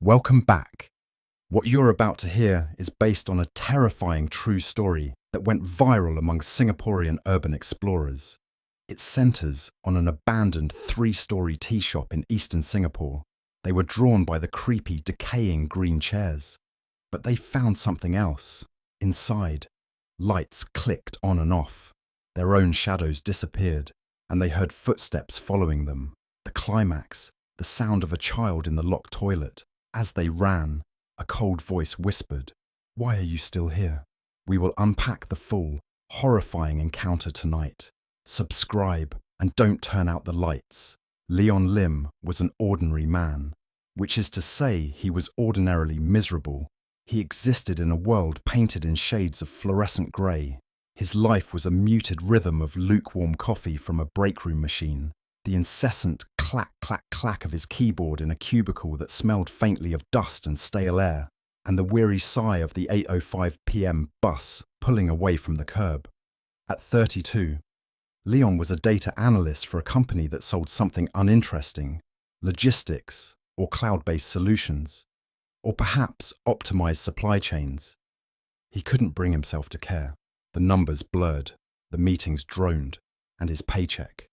Welcome back. What you're about to hear is based on a terrifying true story that went viral among Singaporean urban explorers. It centers on an abandoned three-story tea shop in eastern Singapore. They were drawn by the creepy, decaying green chairs. But they found something else. Inside, lights clicked on and off. Their own shadows disappeared, and they heard footsteps following them. The climax, the sound of a child in the locked toilet. As they ran, a cold voice whispered, "Why are you still here?" We will unpack the full, horrifying encounter tonight. Subscribe and don't turn out the lights. Leon Lim was an ordinary man, which is to say he was ordinarily miserable. He existed in a world painted in shades of fluorescent grey. His life was a muted rhythm of lukewarm coffee from a break room machine, the incessant clack, clack, clack of his keyboard in a cubicle that smelled faintly of dust and stale air, and the weary sigh of the 8:05 p.m. bus pulling away from the curb. At 32, Leon was a data analyst for a company that sold something uninteresting, logistics or cloud-based solutions, or perhaps optimized supply chains. He couldn't bring himself to care. The numbers blurred, the meetings droned, and his paycheck,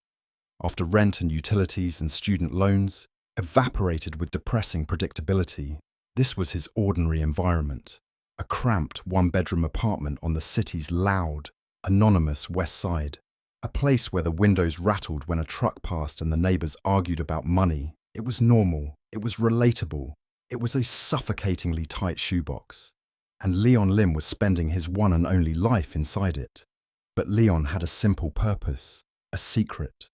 after rent and utilities and student loans, evaporated with depressing predictability. This was his ordinary environment, a cramped one-bedroom apartment on the city's loud, anonymous west side, a place where the windows rattled when a truck passed and the neighbors argued about money. It was normal, it was relatable, it was a suffocatingly tight shoebox, and Leon Lim was spending his one and only life inside it. But Leon had a simple purpose, a secret.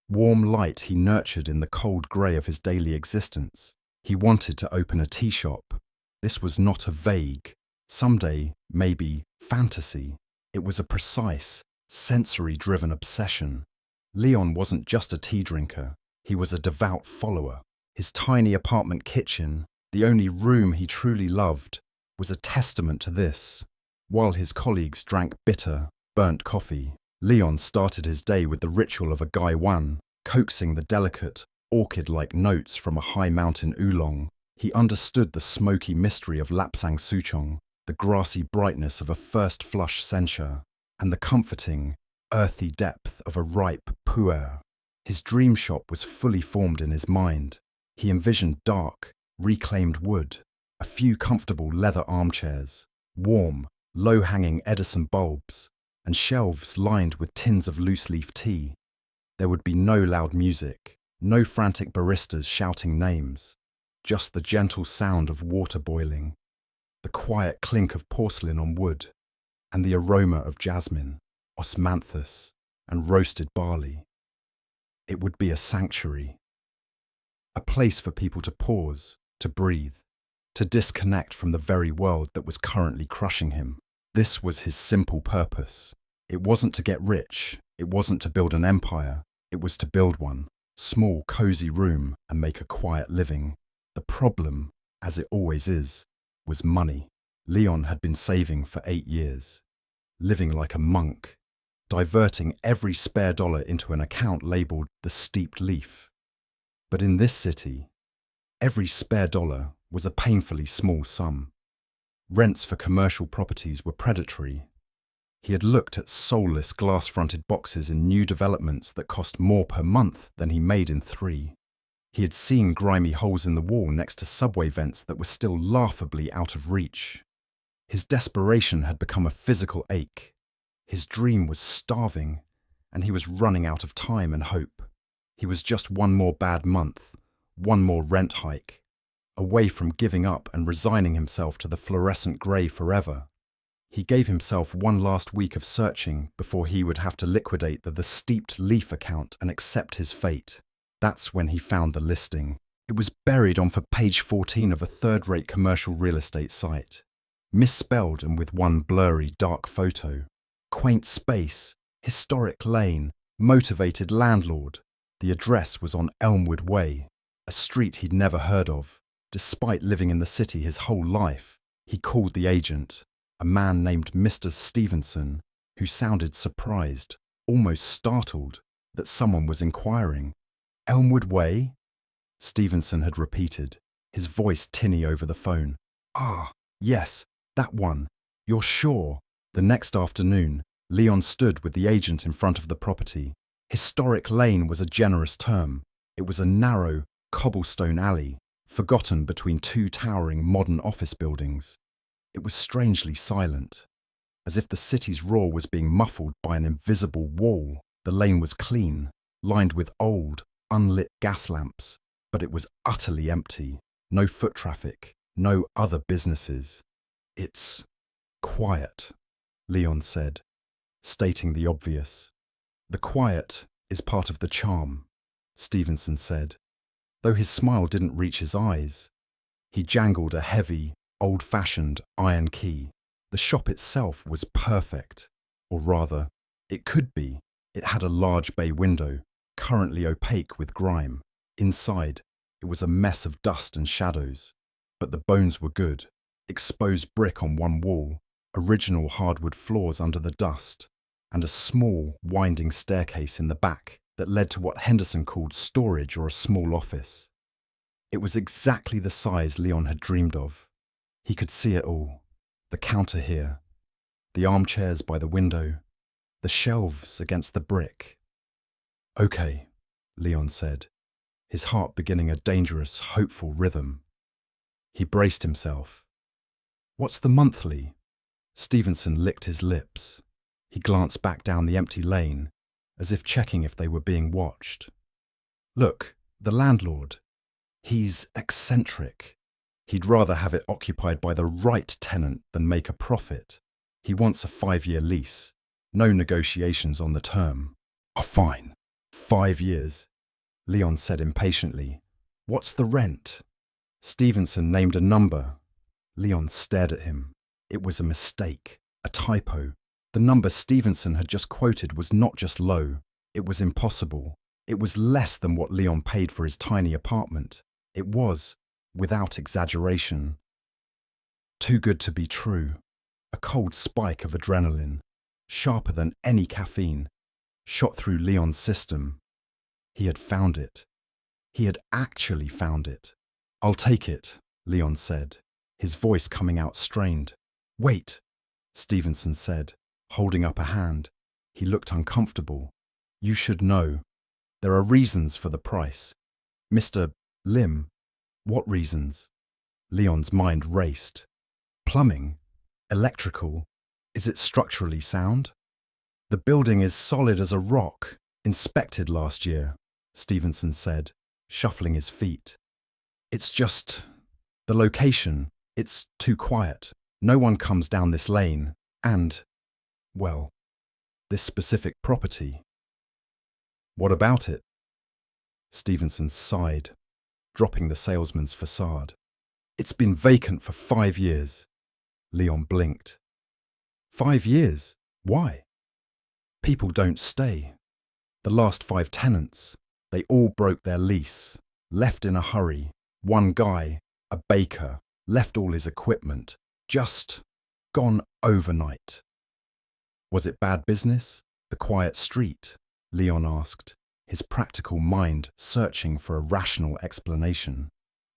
Warm light he nurtured in the cold grey of his daily existence. He wanted to open a tea shop. This was not a vague, someday, maybe, fantasy. It was a precise, sensory-driven obsession. Leon wasn't just a tea drinker. He was a devout follower. His tiny apartment kitchen, the only room he truly loved, was a testament to this. While his colleagues drank bitter, burnt coffee, Leon started his day with the ritual of a Gai Wan, coaxing the delicate, orchid-like notes from a high mountain oolong. He understood the smoky mystery of Lapsang Souchong, the grassy brightness of a first flush sencha, and the comforting, earthy depth of a ripe pu'er. His dream shop was fully formed in his mind. He envisioned dark, reclaimed wood, a few comfortable leather armchairs, warm, low-hanging Edison bulbs, and shelves lined with tins of loose-leaf tea. There would be no loud music, no frantic baristas shouting names, just the gentle sound of water boiling, the quiet clink of porcelain on wood, and the aroma of jasmine, osmanthus, and roasted barley. It would be a sanctuary, a place for people to pause, to breathe, to disconnect from the very world that was currently crushing him. This was his simple purpose. It wasn't to get rich, it wasn't to build an empire, it was to build one, small, cozy room and make a quiet living. The problem, as it always is, was money. Leon had been saving for 8 years, living like a monk, diverting every spare dollar into an account labelled the steeped leaf. But in this city, every spare dollar was a painfully small sum. Rents for commercial properties were predatory. He had looked at soulless glass-fronted boxes in new developments that cost more per month than he made in 3. He had seen grimy holes in the wall next to subway vents that were still laughably out of reach. His desperation had become a physical ache. His dream was starving, and he was running out of time and hope. He was just one more bad month, one more rent hike, away from giving up and resigning himself to the fluorescent grey forever. He gave himself one last week of searching before he would have to liquidate the steeped leaf account and accept his fate. That's when he found the listing. It was buried on page 14 of a third-rate commercial real estate site, misspelled and with one blurry, dark photo. Quaint space, historic lane, motivated landlord. The address was on Elmwood Way, a street he'd never heard of. Despite living in the city his whole life, he called the agent, a man named Mr. Stevenson, who sounded surprised, almost startled, that someone was inquiring. Elmwood Way? Stevenson had repeated, his voice tinny over the phone. Ah, yes, that one. You're sure? The next afternoon, Leon stood with the agent in front of the property. Historic lane was a generous term. It was a narrow, cobblestone alley, forgotten between two towering modern office buildings. It was strangely silent, as if the city's roar was being muffled by an invisible wall. The lane was clean, lined with old, unlit gas lamps, but it was utterly empty. No foot traffic, no other businesses. It's quiet, Leon said, stating the obvious. The quiet is part of the charm, Stevenson said, though his smile didn't reach his eyes. He jangled a heavy, old-fashioned iron key. The shop itself was perfect, or rather, it could be. It had a large bay window, currently opaque with grime. Inside, it was a mess of dust and shadows, but the bones were good. Exposed brick on one wall, original hardwood floors under the dust, and a small, winding staircase in the back that led to what Henderson called storage or a small office. It was exactly the size Leon had dreamed of. He could see it all. The counter here, the armchairs by the window, the shelves against the brick. Okay, Leon said, his heart beginning a dangerous, hopeful rhythm. He braced himself. What's the monthly? Stevenson licked his lips. He glanced back down the empty lane, as if checking if they were being watched. Look, the landlord. He's eccentric. He'd rather have it occupied by the right tenant than make a profit. He wants a 5-year lease. No negotiations on the term. Oh, fine. 5 years, Leon said impatiently. What's the rent? Stevenson named a number. Leon stared at him. It was a mistake, a typo. The number Stevenson had just quoted was not just low, it was impossible. It was less than what Leon paid for his tiny apartment. It was, without exaggeration, too good to be true. A cold spike of adrenaline, sharper than any caffeine, shot through Leon's system. He had found it. He had actually found it. I'll take it, Leon said, his voice coming out strained. Wait, Stevenson said, holding up a hand. He looked uncomfortable. You should know. There are reasons for the price. Mr. Lim, what reasons? Leon's mind raced. Plumbing? Electrical? Is it structurally sound? The building is solid as a rock, inspected last year, Stevenson said, shuffling his feet. It's just the location. It's too quiet. No one comes down this lane. And, well, this specific property. What about it? Stevenson sighed, dropping the salesman's facade. It's been vacant for 5 years. Leon blinked. 5 years? Why? People don't stay. The last 5 tenants, they all broke their lease, left in a hurry. One guy, a baker, left all his equipment, just gone overnight. Was it bad business? The quiet street? Leon asked, his practical mind searching for a rational explanation.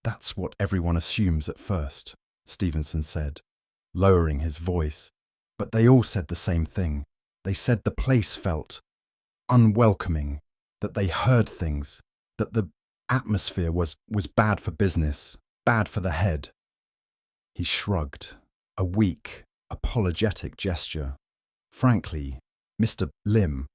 That's what everyone assumes at first, Stevenson said, lowering his voice. But they all said the same thing. They said the place felt unwelcoming, that they heard things, that the atmosphere was bad for business, bad for the head. He shrugged, a weak, apologetic gesture. Frankly, Mr. Lim,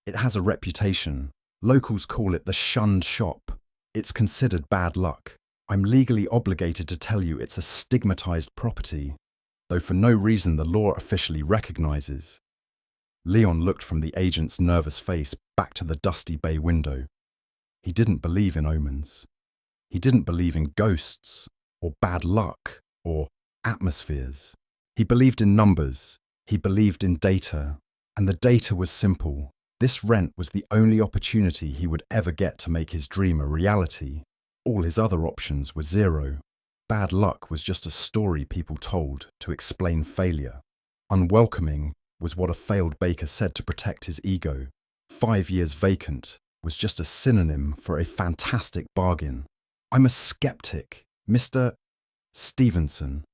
it has a reputation. Locals call it the shunned shop. It's considered bad luck. I'm legally obligated to tell you it's a stigmatized property, though for no reason the law officially recognizes. Leon looked from the agent's nervous face back to the dusty bay window. He didn't believe in omens. He didn't believe in ghosts, or bad luck, or atmospheres. He believed in numbers. He believed in data. And the data was simple. This rent was the only opportunity he would ever get to make his dream a reality. All his other options were zero. Bad luck was just a story people told to explain failure. Unwelcoming was what a failed baker said to protect his ego. 5 years vacant was just a synonym for a fantastic bargain. I'm a skeptic, Mr. Stevenson,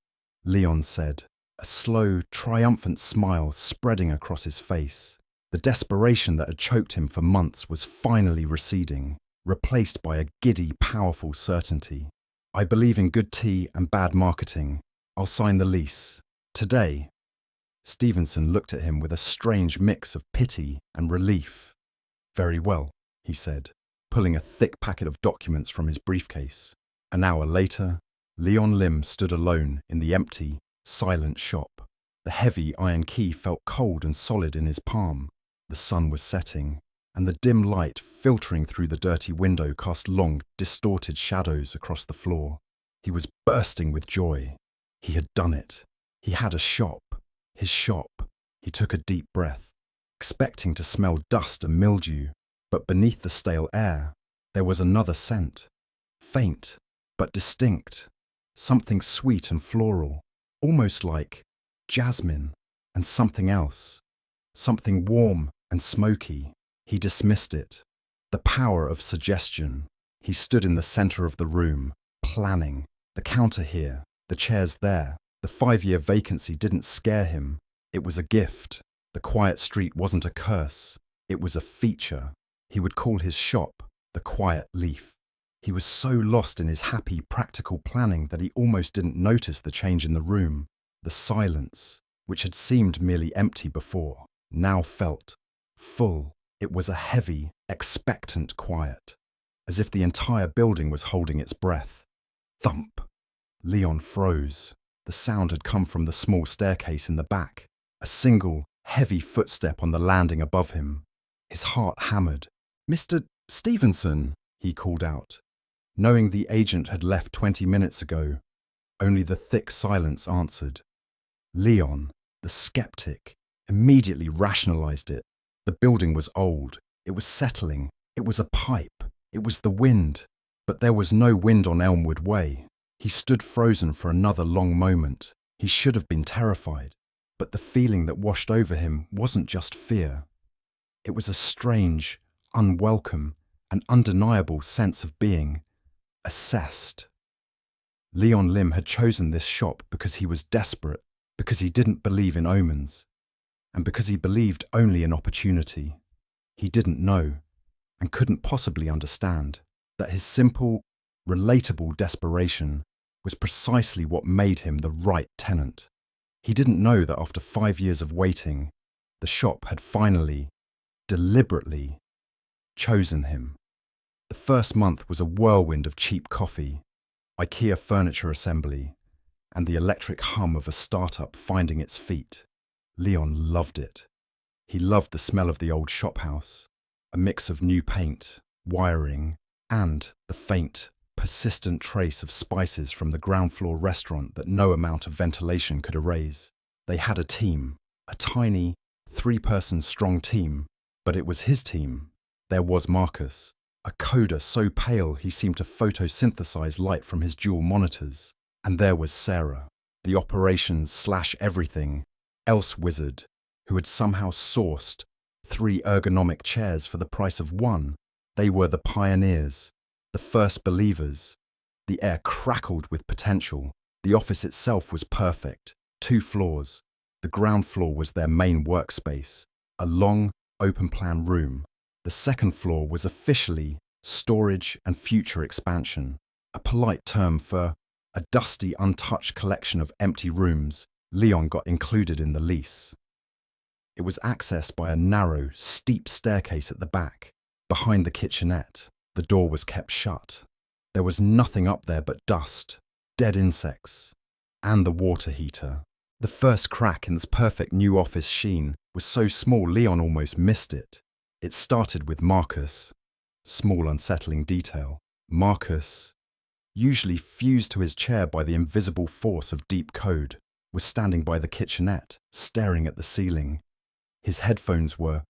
Leon said, a slow, triumphant smile spreading across his face. The desperation that had choked him for months was finally receding, replaced by a giddy, powerful certainty. I believe in good tea and bad marketing. I'll sign the lease. Today. Stevenson looked at him with a strange mix of pity and relief. Very well, he said, pulling a thick packet of documents from his briefcase. An hour later, Leon Lim stood alone in the empty, silent shop. The heavy iron key felt cold and solid in his palm. The sun was setting, and the dim light filtering through the dirty window cast long, distorted shadows across the floor. He was bursting with joy. He had done it. He had a shop. His shop. He took a deep breath, expecting to smell dust and mildew, but beneath the stale air, there was another scent. Faint, but distinct. Something sweet and floral, almost like jasmine, and something else. Something warm and smoky. He dismissed it. The power of suggestion. He stood in the center of the room, planning. The counter here, the chairs there. The 5-year vacancy didn't scare him. It was a gift. The quiet street wasn't a curse. It was a feature. He would call his shop the Quiet Leaf. He was so lost in his happy, practical planning that he almost didn't notice the change in the room. The silence, which had seemed merely empty before, now felt full. It was a heavy, expectant quiet, as if the entire building was holding its breath. Thump! Leon froze. The sound had come from the small staircase in the back, a single, heavy footstep on the landing above him. His heart hammered. "Mr. Stevenson," he called out. Knowing the agent had left 20 minutes ago, only the thick silence answered. Leon, the skeptic, immediately rationalized it. The building was old. It was settling. It was a pipe. It was the wind. But there was no wind on Elmwood Way. He stood frozen for another long moment. He should have been terrified. But the feeling that washed over him wasn't just fear. It was a strange, unwelcome, and undeniable sense of being assessed. Leon Lim had chosen this shop because he was desperate, because he didn't believe in omens, and because he believed only in opportunity. He didn't know, and couldn't possibly understand, that his simple, relatable desperation was precisely what made him the right tenant. He didn't know that after 5 years of waiting, the shop had finally, deliberately, chosen him. The first month was a whirlwind of cheap coffee, IKEA furniture assembly, and the electric hum of a startup finding its feet. Leon loved it. He loved the smell of the old shop house, a mix of new paint, wiring, and the faint, persistent trace of spices from the ground floor restaurant that no amount of ventilation could erase. They had a team, a tiny, 3-person strong team, but it was his team. There was Marcus, a coder so pale he seemed to photosynthesize light from his dual monitors. And there was Sarah, the operations/everything else wizard, who had somehow sourced 3 ergonomic chairs for the price of 1. They were the pioneers, the first believers. The air crackled with potential. The office itself was perfect. 2 floors. The ground floor was their main workspace, a long, open-plan room. The second floor was officially storage and future expansion, a polite term for a dusty, untouched collection of empty rooms. Leon got included in the lease. It was accessed by a narrow, steep staircase at the back, behind the kitchenette. The door was kept shut. There was nothing up there but dust, dead insects, and the water heater. The first crack in this perfect new office sheen was so small Leon almost missed it. It started with Marcus. Small, unsettling detail. Marcus, usually fused to his chair by the invisible force of deep code, was standing by the kitchenette, staring at the ceiling. His headphones were,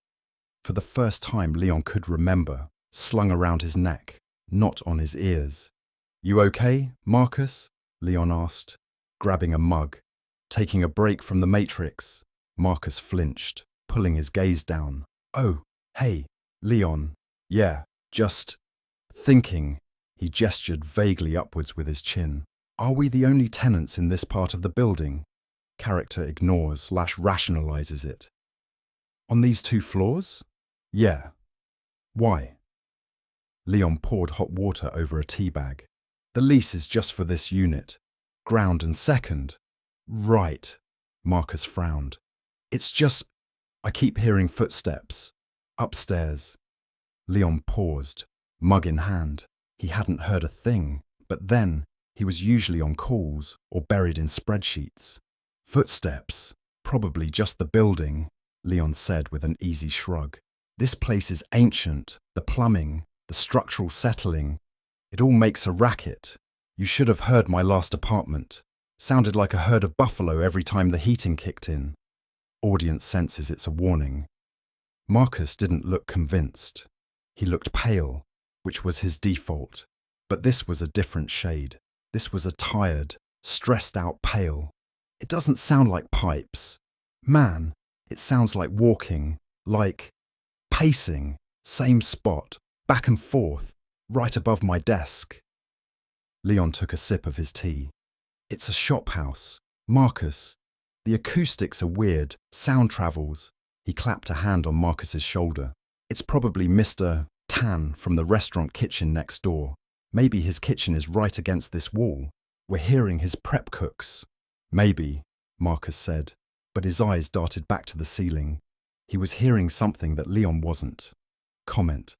for the first time Leon could remember, slung around his neck, not on his ears. "You okay, Marcus?" Leon asked, grabbing a mug. Taking a break from the Matrix. Marcus flinched, pulling his gaze down. "Oh, hey, Leon. Yeah, just thinking." He gestured vaguely upwards with his chin. Are we the only tenants in this part of the building? Character ignores, rationalizes it. On these 2 floors? Yeah. Why? Leon poured hot water over a tea bag. The lease is just for this unit. Ground and second. Right. Marcus frowned. It's just, I keep hearing footsteps. Upstairs. Leon paused, mug in hand. He hadn't heard a thing, but then he was usually on calls or buried in spreadsheets. Footsteps. Probably just the building, Leon said with an easy shrug. This place is ancient. The plumbing, the structural settling. It all makes a racket. You should have heard my last apartment. Sounded like a herd of buffalo every time the heating kicked in. Audience senses it's a warning. Marcus didn't look convinced. He looked pale, which was his default. But this was a different shade. This was a tired, stressed out pale. It doesn't sound like pipes. Man, it sounds like walking, like pacing, same spot, back and forth, right above my desk. Leon took a sip of his tea. It's a shop house. Marcus, the acoustics are weird, sound travels. He clapped a hand on Marcus's shoulder. It's probably Mr. Tan from the restaurant kitchen next door. Maybe his kitchen is right against this wall. We're hearing his prep cooks. Maybe, Marcus said, but his eyes darted back to the ceiling. He was hearing something that Leon wasn't. Comment.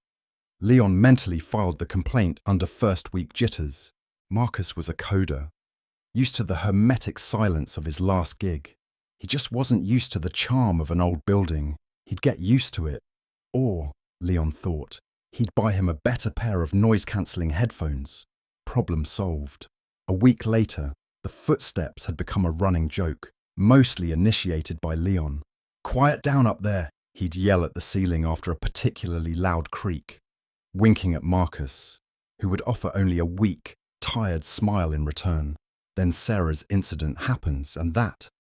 Leon mentally filed the complaint under first-week jitters. Marcus was a coder, used to the hermetic silence of his last gig. He just wasn't used to the charm of an old building. He'd get used to it. Or, Leon thought, he'd buy him a better pair of noise-cancelling headphones. Problem solved. A week later, the footsteps had become a running joke, mostly initiated by Leon. "Quiet down up there," he'd yell at the ceiling after a particularly loud creak, winking at Marcus, who would offer only a weak, tired smile in return. Then Sarah's incident happens, and that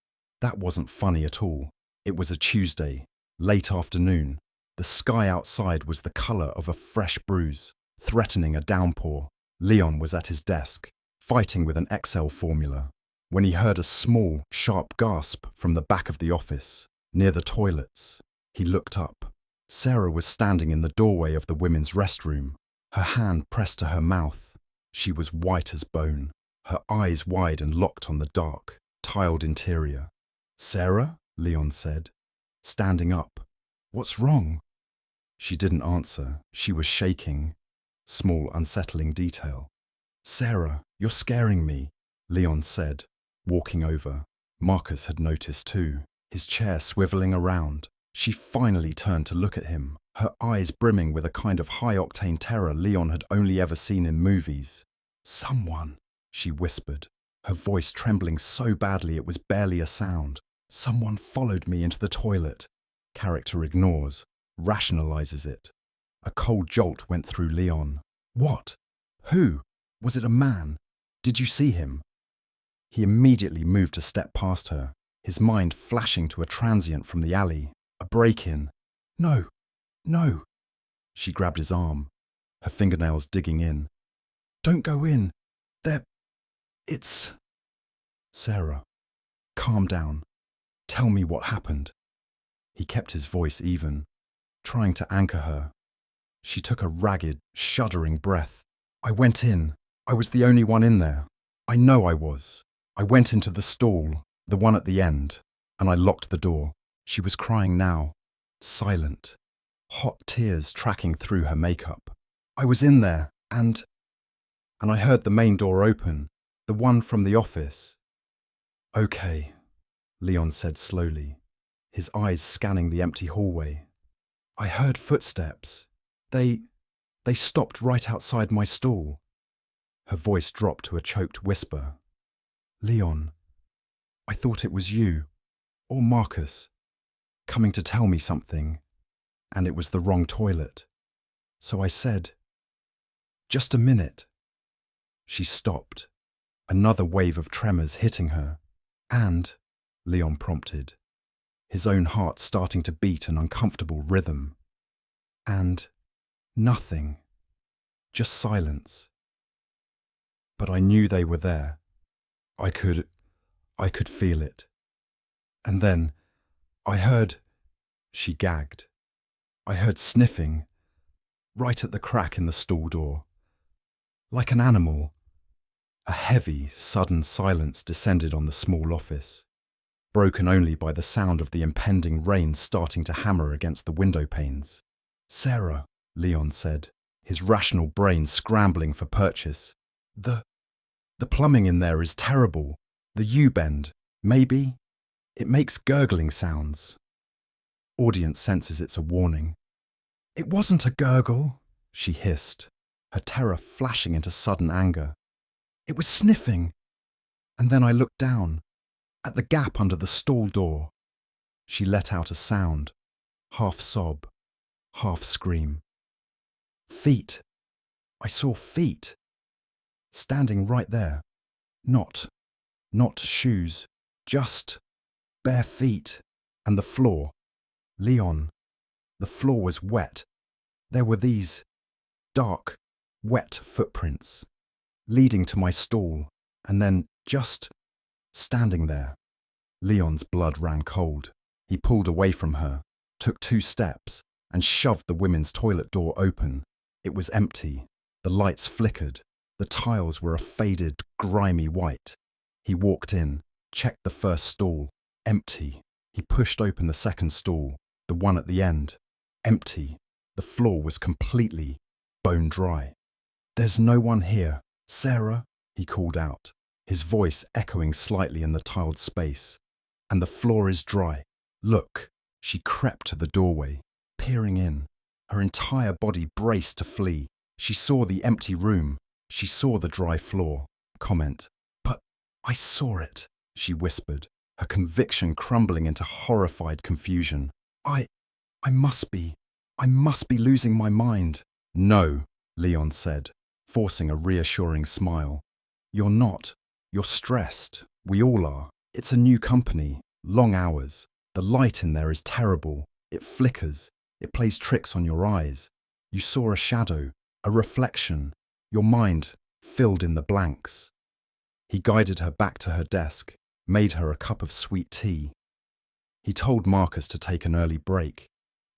wasn't funny at all. It was a Tuesday, late afternoon. The sky outside was the colour of a fresh bruise, threatening a downpour. Leon was at his desk, fighting with an Excel formula, when he heard a small, sharp gasp from the back of the office, near the toilets. He looked up. Sarah was standing in the doorway of the women's restroom, her hand pressed to her mouth. She was white as bone, her eyes wide and locked on the dark, tiled interior. "Sarah?" Leon said, standing up. "What's wrong?" She didn't answer. She was shaking. Small, unsettling detail. "Sarah, you're scaring me," Leon said, walking over. Marcus had noticed too, his chair swiveling around. She finally turned to look at him, her eyes brimming with a kind of high-octane terror Leon had only ever seen in movies. "Someone," she whispered, her voice trembling so badly it was barely a sound. "Someone followed me into the toilet." Character ignores, rationalizes it. A cold jolt went through Leon. What? Who? Was it a man? Did you see him? He immediately moved a step past her, his mind flashing to a transient from the alley. A break-in. "No, no." She grabbed his arm, her fingernails digging in. "Don't go in. It's... Sarah, calm down. Tell me what happened." He kept his voice even, trying to anchor her. She took a ragged, shuddering breath. "I went in. I was the only one in there. I know I was. I went into the stall, the one at the end, and I locked the door." She was crying now, silent, hot tears tracking through her makeup. "I was in there, and I heard the main door open, the one from the office." "Okay," Leon said slowly, his eyes scanning the empty hallway. "I heard footsteps. They stopped right outside my stall." Her voice dropped to a choked whisper. "Leon, I thought it was you, or Marcus, coming to tell me something, and it was the wrong toilet. So I said, 'Just a minute.'" She stopped, another wave of tremors hitting her. "And," Leon prompted, his own heart starting to beat an uncomfortable rhythm. "And nothing, just silence. But I knew they were there. I could feel it. And then I heard, she gagged. I heard sniffing, right at the crack in the stall door. Like an animal, a heavy, sudden silence descended on the small office, broken only by the sound of the impending rain starting to hammer against the window panes. Sarah, Leon said, his rational brain scrambling for purchase. The plumbing in there is terrible. The U-bend, maybe? It makes gurgling sounds. Audience senses it's a warning. It wasn't a gurgle, she hissed, her terror flashing into sudden anger. It was sniffing. And then I looked down, at the gap under the stall door. She let out a sound, half sob, half scream. Feet. I saw feet. Standing right there. Not shoes, just bare feet. And the floor. Leon, the floor was wet. There were these dark, wet footprints, leading to my stall, and then just standing there. Leon's blood ran cold. He pulled away from her, took 2 steps, and shoved the women's toilet door open. It was empty. The lights flickered. The tiles were a faded, grimy white. He walked in, checked the first stall. Empty. He pushed open the second stall, the one at the end. Empty. The floor was completely bone dry. There's no one here. Sarah, he called out, his voice echoing slightly in the tiled space. And the floor is dry. Look. She crept to the doorway, peering in. Her entire body braced to flee. She saw the empty room. She saw the dry floor. Comment. But I saw it, she whispered, her conviction crumbling into horrified confusion. I must be losing my mind. No, Leon said, forcing a reassuring smile. You're not. You're stressed. We all are. It's a new company. Long hours. The light in there is terrible. It flickers. It plays tricks on your eyes. You saw a shadow, a reflection. Your mind filled in the blanks. He guided her back to her desk, made her a cup of sweet tea. He told Marcus to take an early break.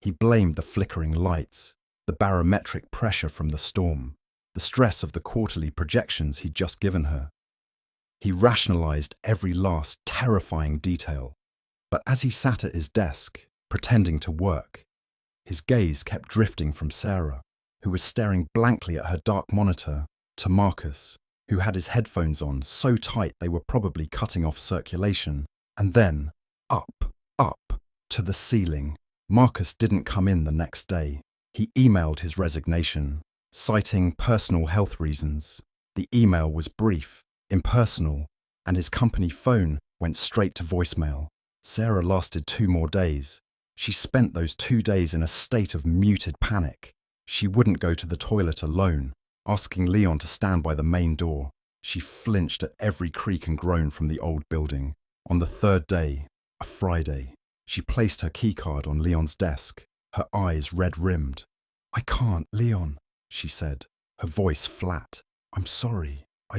He blamed the flickering lights, the barometric pressure from the storm, the stress of the quarterly projections he'd just given her. He rationalized every last terrifying detail. But as he sat at his desk, pretending to work, his gaze kept drifting from Sarah, who was staring blankly at her dark monitor, to Marcus, who had his headphones on so tight they were probably cutting off circulation, and then up, to the ceiling. Marcus didn't come in the next day. He emailed his resignation, citing personal health reasons. The email was brief, impersonal, and his company phone went straight to voicemail. Sarah lasted 2 more days. She spent those 2 days in a state of muted panic. She wouldn't go to the toilet alone, asking Leon to stand by the main door. She flinched at every creak and groan from the old building. On the 3rd day, a Friday, she placed her keycard on Leon's desk, her eyes red-rimmed. I can't, Leon, she said, her voice flat. I'm sorry. I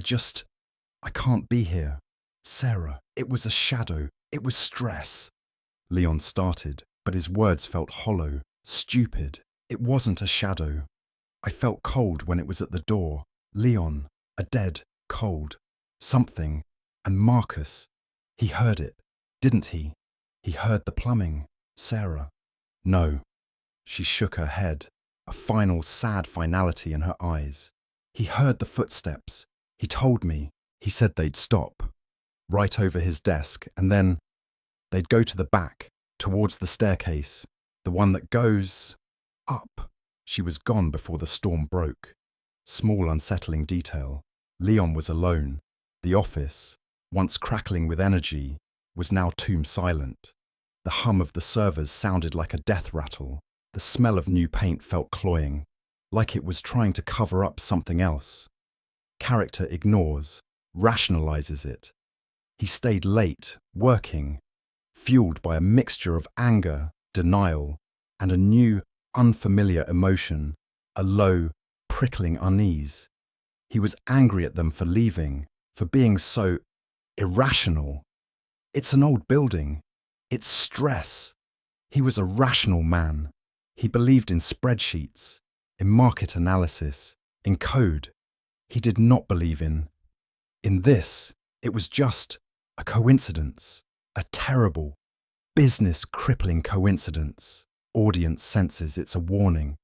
can't be here. Sarah, it was a shadow. It was stress. Leon started, but his words felt hollow, stupid. It wasn't a shadow. I felt cold when it was at the door. Leon, a dead cold. Something. And Marcus. He heard it, didn't he? He heard the plumbing. Sarah. No. She shook her head, a final sad finality in her eyes. He heard the footsteps. He told me. He said they'd stop. Right over his desk, and then they'd go to the back, towards the staircase, the one that goes up. She was gone before the storm broke. Small unsettling detail. Leon was alone. The office, once crackling with energy, was now tomb silent. The hum of the servers sounded like a death rattle. The smell of new paint felt cloying, like it was trying to cover up something else. Character ignores, rationalizes it. He stayed late, working, fueled by a mixture of anger, denial, and a new, unfamiliar emotion, a low, prickling unease. He was angry at them for leaving, for being so Irrational. It's an old building. It's stress. He was a rational man. He believed in spreadsheets, in market analysis, in code. He did not believe in this. It was just a coincidence, a terrible, business-crippling coincidence. Audience senses it's a warning.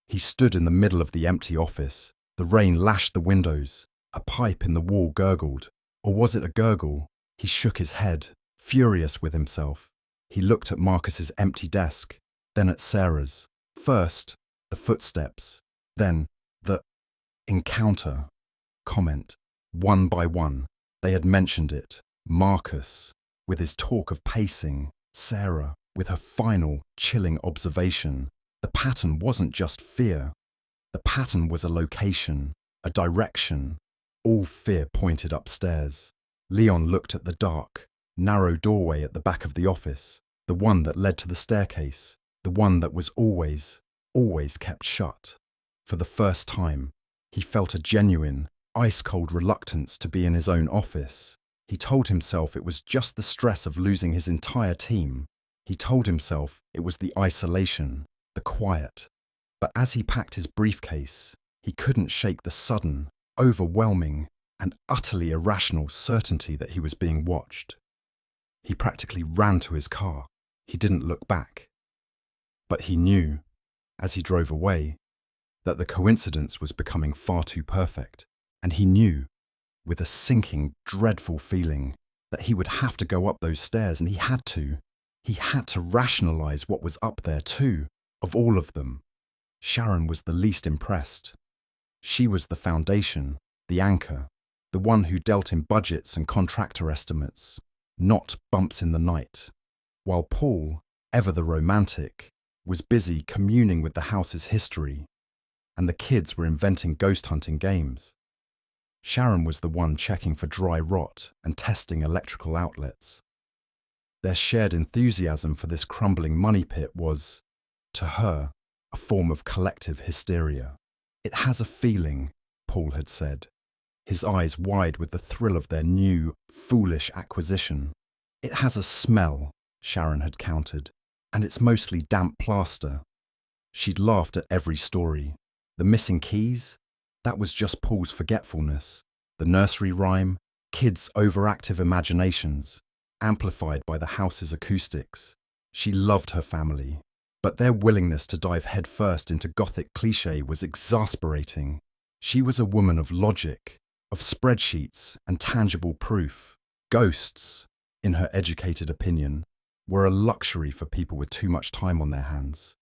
He stood in the middle of the empty office. The rain lashed the windows. A pipe in the wall gurgled. Or was it a gurgle? He shook his head, furious with himself. He looked at Marcus's empty desk, then at Sarah's. First, the footsteps, then the encounter. Comment. One by one, they had mentioned it. Marcus, with his talk of pacing. Sarah, with her final, chilling observation. The pattern wasn't just fear. The pattern was a location, a direction. All fear pointed upstairs. Leon looked at the dark, narrow doorway at the back of the office, the one that led to the staircase, the one that was always kept shut. For the first time, he felt a genuine, ice-cold reluctance to be in his own office. He told himself it was just the stress of losing his entire team. He told himself it was the isolation, the quiet. But as he packed his briefcase, he couldn't shake the sudden, overwhelming, and utterly irrational certainty that he was being watched. He practically ran to his car. He didn't look back. But he knew, as he drove away, that the coincidence was becoming far too perfect. And he knew, with a sinking, dreadful feeling, that he would have to go up those stairs, and he had to. He had to rationalize what was up there too, of all of them. Sharon was the least impressed. She was the foundation, the anchor, the one who dealt in budgets and contractor estimates, not bumps in the night. While Paul, ever the romantic, was busy communing with the house's history, and the kids were inventing ghost hunting games. Sharon was the one checking for dry rot and testing electrical outlets. Their shared enthusiasm for this crumbling money pit was, to her, a form of collective hysteria. It has a feeling, Paul had said, his eyes wide with the thrill of their new, foolish acquisition. It has a smell, Sharon had countered, and it's mostly damp plaster. She'd laughed at every story. The missing keys? That was just Paul's forgetfulness. The nursery rhyme? Kids' overactive imaginations, amplified by the house's acoustics. She loved her family, but their willingness to dive headfirst into gothic cliché was exasperating. She was a woman of logic, of spreadsheets and tangible proof. Ghosts, in her educated opinion, were a luxury for people with too much time on their hands,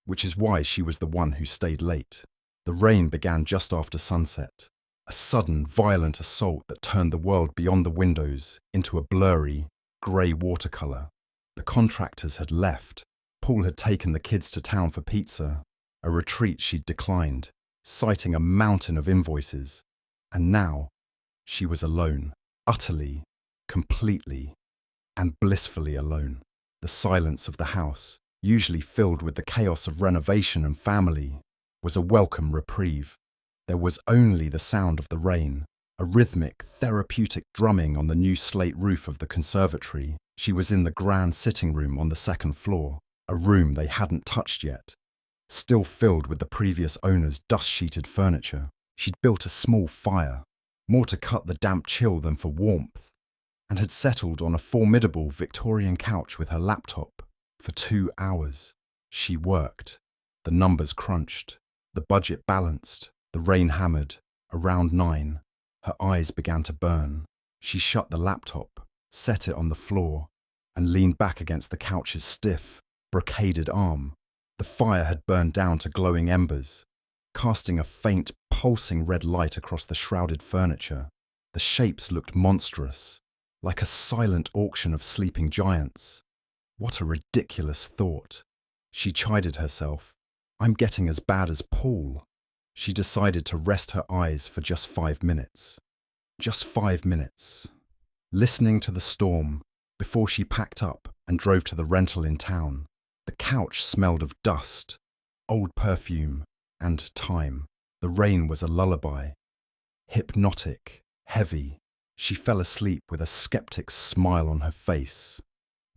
which is why she was the one who stayed late. The rain began just after sunset, a sudden, violent assault that turned the world beyond the windows into a blurry, grey watercolour. The contractors had left. Paul had taken the kids to town for pizza, a retreat she'd declined, citing a mountain of invoices. And now, she was alone, utterly, completely, and blissfully alone. The silence of the house, usually filled with the chaos of renovation and family, was a welcome reprieve. There was only the sound of the rain, a rhythmic, therapeutic drumming on the new slate roof of the conservatory. She was in the grand sitting room on the second floor, a room they hadn't touched yet, still filled with the previous owner's dust-sheeted furniture. She'd built a small fire, more to cut the damp chill than for warmth, and had settled on a formidable Victorian couch with her laptop. For 2 hours, she worked. The numbers crunched, the budget balanced, the rain hammered. Around 9, her eyes began to burn. She shut the laptop, set it on the floor, and leaned back against the couch's stiff, brocaded arm. The fire had burned down to glowing embers, casting a faint, pulsing red light across the shrouded furniture. The shapes looked monstrous, like a silent auction of sleeping giants. What a ridiculous thought. She chided herself. I'm getting as bad as Paul. She decided to rest her eyes for just 5 minutes. Just 5 minutes. Listening to the storm before she packed up and drove to the rental in town. The couch smelled of dust, old perfume, and time. The rain was a lullaby. Hypnotic, heavy. She fell asleep with a skeptic's smile on her face.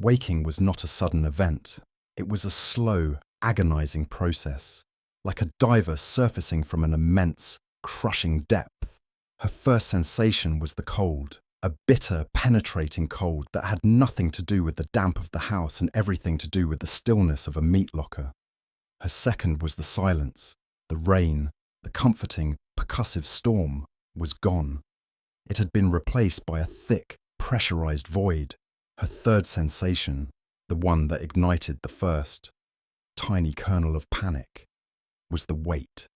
Waking was not a sudden event. It was a slow, agonizing process, like a diver surfacing from an immense, crushing depth. Her first sensation was the cold, a bitter, penetrating cold that had nothing to do with the damp of the house and everything to do with the stillness of a meat locker. Her second was the silence. The rain, the comforting, percussive storm, was gone. It had been replaced by a thick, pressurized void. Her third sensation, the one that ignited the first, tiny kernel of panic, was the weight.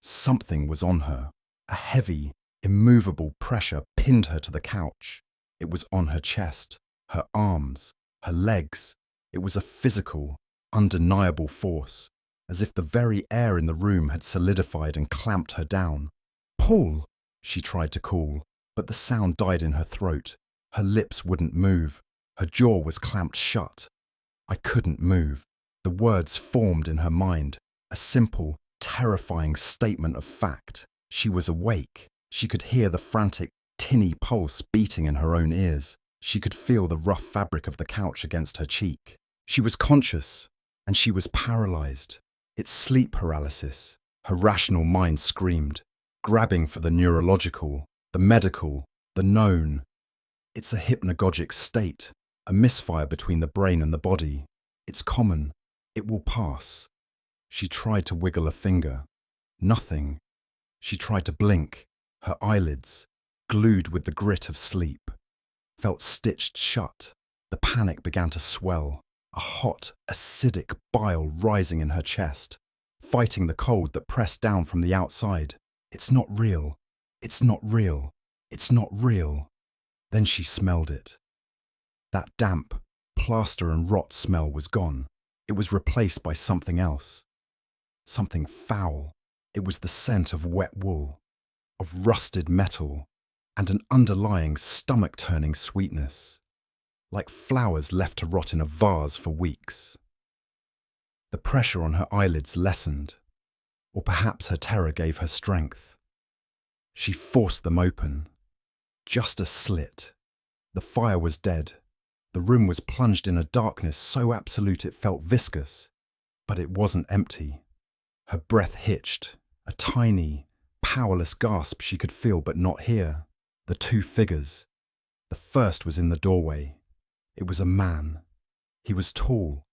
Something was on her. A heavy, immovable pressure pinned her to the couch. It was on her chest, her arms, her legs. It was a physical, undeniable force, as if the very air in the room had solidified and clamped her down. "Paul!" she tried to call, but the sound died in her throat. Her lips wouldn't move. Her jaw was clamped shut. I couldn't move. The words formed in her mind, a simple, terrifying statement of fact. She was awake. She could hear the frantic, tinny pulse beating in her own ears. She could feel the rough fabric of the couch against her cheek. She was conscious, and she was paralyzed. It's sleep paralysis, her rational mind screamed, grabbing for the neurological, the medical, the known. It's a hypnagogic state, a misfire between the brain and the body. It's common. It will pass. She tried to wiggle a finger. Nothing. She tried to blink. Her eyelids, glued with the grit of sleep, felt stitched shut. The panic began to swell, a hot, acidic bile rising in her chest, fighting the cold that pressed down from the outside. It's not real. It's not real. It's not real. Then she smelled it. That damp, plaster and rot smell was gone. It was replaced by something else. Something foul. It was the scent of wet wool, of rusted metal, and an underlying stomach-turning sweetness, like flowers left to rot in a vase for weeks. The pressure on her eyelids lessened, or perhaps her terror gave her strength. She forced them open. Just a slit. The fire was dead. The room was plunged in a darkness so absolute it felt viscous, but it wasn't empty. Her breath hitched, a tiny, powerless gasp she could feel but not hear. The two figures. The first was in the doorway. It was a man. He was tall,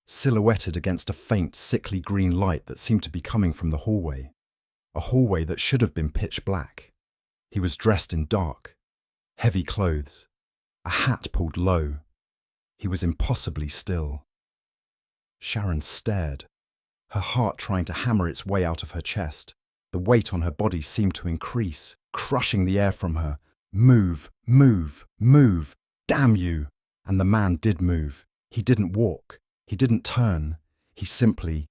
silhouetted against a faint, sickly green light that seemed to be coming from the hallway. A hallway that should have been pitch black. He was dressed in dark, heavy clothes, a hat pulled low. He was impossibly still. Sharon stared, her heart trying to hammer its way out of her chest. The weight on her body seemed to increase, crushing the air from her. Move, move, move, damn you! And the man did move. He didn't walk. He didn't turn. He simply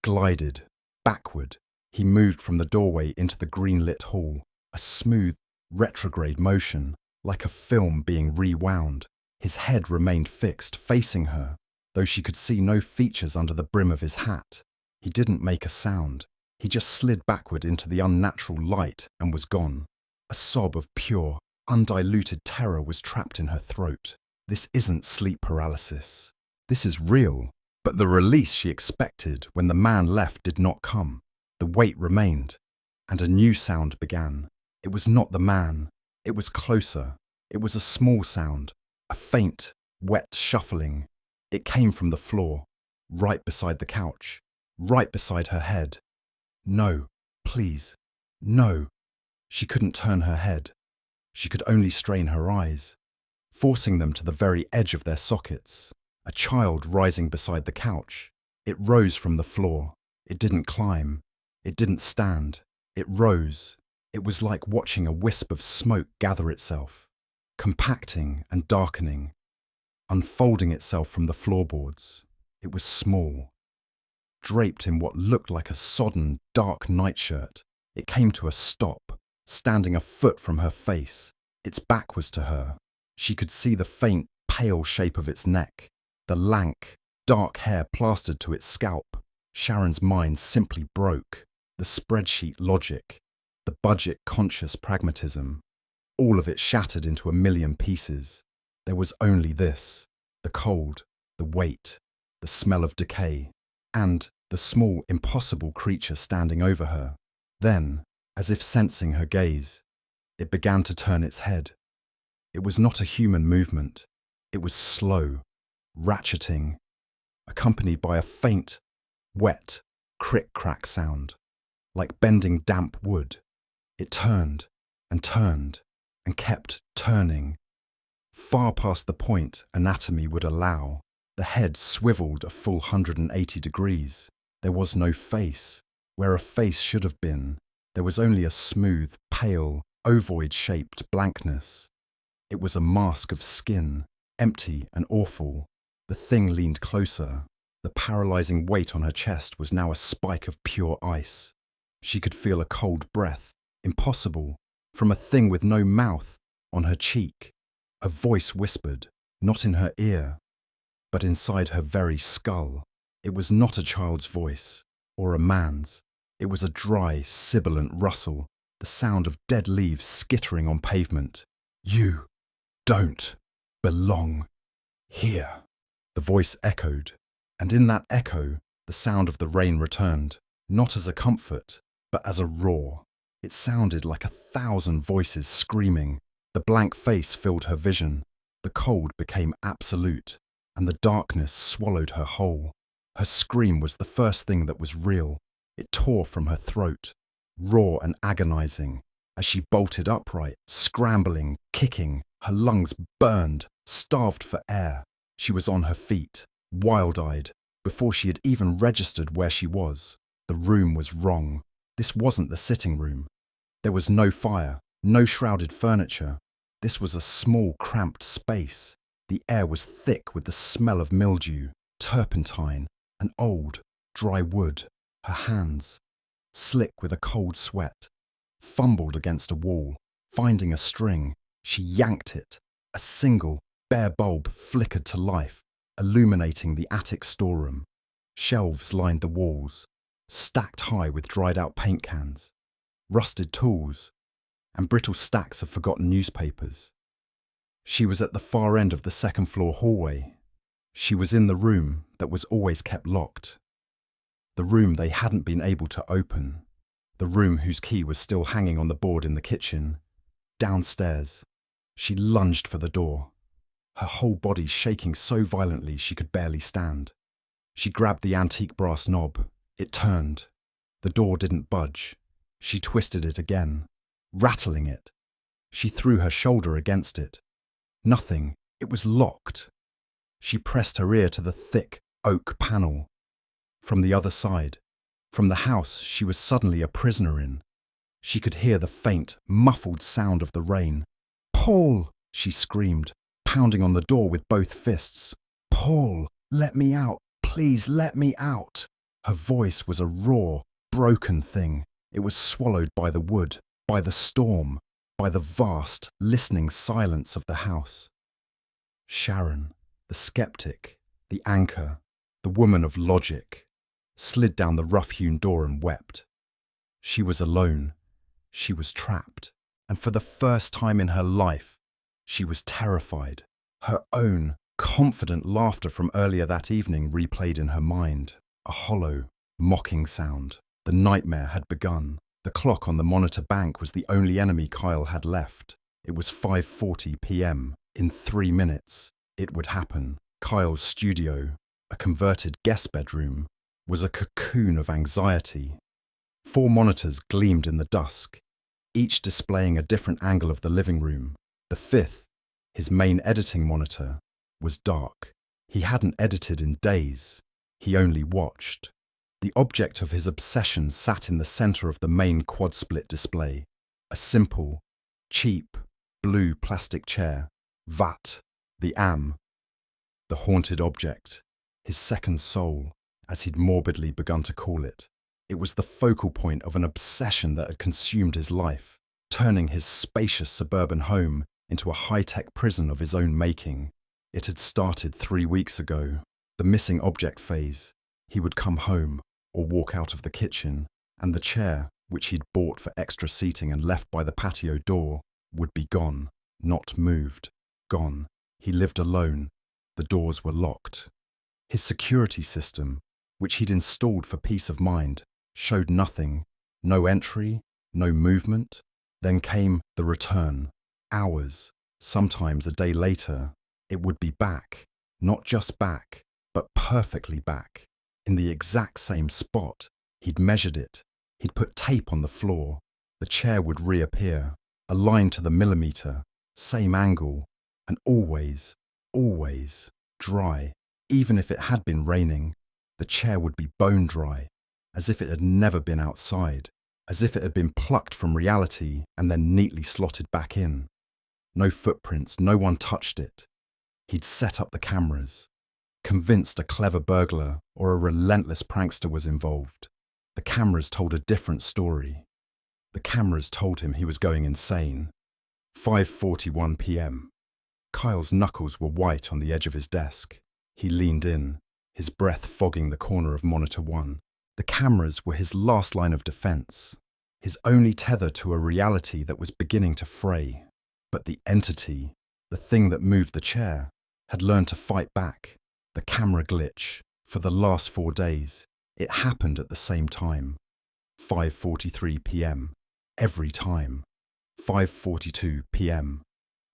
glided backward. He moved from the doorway into the green-lit hall, a smooth, retrograde motion, like a film being rewound. His head remained fixed, facing her, though she could see no features under the brim of his hat. He didn't make a sound. He just slid backward into the unnatural light and was gone. A sob of pure, undiluted terror was trapped in her throat. This isn't sleep paralysis. This is real. But the release she expected when the man left did not come. The weight remained, and a new sound began. It was not the man. It was closer. It was a small sound, a faint, wet shuffling. It came from the floor, right beside the couch, right beside her head. No, please, no. She couldn't turn her head. She could only strain her eyes, forcing them to the very edge of their sockets. A child rising beside the couch. It rose from the floor. It didn't climb. It didn't stand. It rose. It was like watching a wisp of smoke gather itself, compacting and darkening, unfolding itself from the floorboards. It was small, draped in what looked like a sodden, dark nightshirt. It came to a stop, standing a foot from her face. Its back was to her. She could see the faint, pale shape of its neck, the lank, dark hair plastered to its scalp. Sharon's mind simply broke. The spreadsheet logic, the budget-conscious pragmatism. all of it shattered into a million pieces. There was only this: the cold, the weight, the smell of decay, and the small, impossible creature standing over her. Then, as if sensing her gaze, it began to turn its head. It was not a human movement. It was slow, ratcheting, accompanied by a faint, wet, crick-crack sound, like bending damp wood. It turned and turned and kept turning, far past the point anatomy would allow. The head swiveled a full 180 degrees. There was no face. Where a face should have been, there was only a smooth, pale, ovoid-shaped blankness. It was a mask of skin, empty and awful. The thing leaned closer. The paralyzing weight on her chest was now a spike of pure ice. She could feel a cold breath, impossible, from a thing with no mouth, on her cheek. A voice whispered, not in her ear, but inside her very skull. It was not a child's voice, or a man's. It was a dry, sibilant rustle, the sound of dead leaves skittering on pavement. "You don't belong here," the voice echoed, and in that echo, the sound of the rain returned, not as a comfort, but as a roar. It sounded like 1,000 voices screaming. The blank face filled her vision. The cold became absolute, and the darkness swallowed her whole. Her scream was the first thing that was real. It tore from her throat, raw and agonizing, as she bolted upright, scrambling, kicking. Her lungs burned, starved for air. She was on her feet, wild-eyed, before she had even registered where she was. The room was wrong. This wasn't the sitting room. There was no fire, no shrouded furniture. This was a small, cramped space. The air was thick with the smell of mildew, turpentine, and old, dry wood. Her hands, slick with a cold sweat, fumbled against a wall. Finding a string, she yanked it. A single, bare bulb flickered to life, illuminating the attic storeroom. Shelves lined the walls, stacked high with dried-out paint cans, rusted tools, and brittle stacks of forgotten newspapers. She was at the far end of the second-floor hallway. She was in the room that was always kept locked. The room they hadn't been able to open. The room whose key was still hanging on the board in the kitchen. Downstairs, she lunged for the door, her whole body shaking so violently she could barely stand. She grabbed the antique brass knob. It turned. The door didn't budge. She twisted it again, rattling it. She threw her shoulder against it. Nothing. It was locked. She pressed her ear to the thick oak panel. From the other side, from the house she was suddenly a prisoner in, she could hear the faint, muffled sound of the rain. "Paul!" she screamed, pounding on the door with both fists. "Paul, let me out! Please let me out!" Her voice was a raw, broken thing. It was swallowed by the wood, by the storm, by the vast, listening silence of the house. Sharon, the skeptic, the anchor, the woman of logic, slid down the rough-hewn door and wept. She was alone. She was trapped. And for the first time in her life, she was terrified. Her own, confident laughter from earlier that evening replayed in her mind. A hollow, mocking sound. The nightmare had begun. The clock on the monitor bank was the only enemy Kyle had left. It was 5:40 p.m. In 3 minutes, it would happen. Kyle's studio, a converted guest bedroom, was a cocoon of anxiety. 4 monitors gleamed in the dusk, each displaying a different angle of the living room. The 5th, his main editing monitor, was dark. He hadn't edited in days. He only watched. The object of his obsession sat in the center of the main quad-split display. A simple, cheap, blue plastic chair. Vat, the the haunted object, his second soul, as he'd morbidly begun to call it. It was the focal point of an obsession that had consumed his life, turning his spacious suburban home into a high-tech prison of his own making. It had started 3 weeks ago. The missing object phase. He would come home, or walk out of the kitchen, and the chair, which he'd bought for extra seating and left by the patio door, would be gone, not moved, gone. He lived alone. The doors were locked. His security system, which he'd installed for peace of mind, showed nothing, no entry, no movement. Then came the return. Hours, sometimes a day later, it would be back, not just back, but perfectly back, in the exact same spot. He'd measured it. He'd put tape on the floor. The chair would reappear, aligned to the millimeter, same angle, and always, always dry. Even if it had been raining, the chair would be bone dry, as if it had never been outside, as if it had been plucked from reality and then neatly slotted back in. No footprints, no one touched it. He'd set up the cameras, convinced a clever burglar or a relentless prankster was involved. The cameras told a different story. The cameras told him he was going insane. 5:41 p.m. Kyle's knuckles were white on the edge of his desk. He leaned in, his breath fogging the corner of monitor 1. The cameras were his last line of defense, his only tether to a reality that was beginning to fray. But the entity, the thing that moved the chair, had learned to fight back. The camera glitch, for the last 4 days, it happened at the same time. 5:43 p.m. Every time. 5:42 p.m.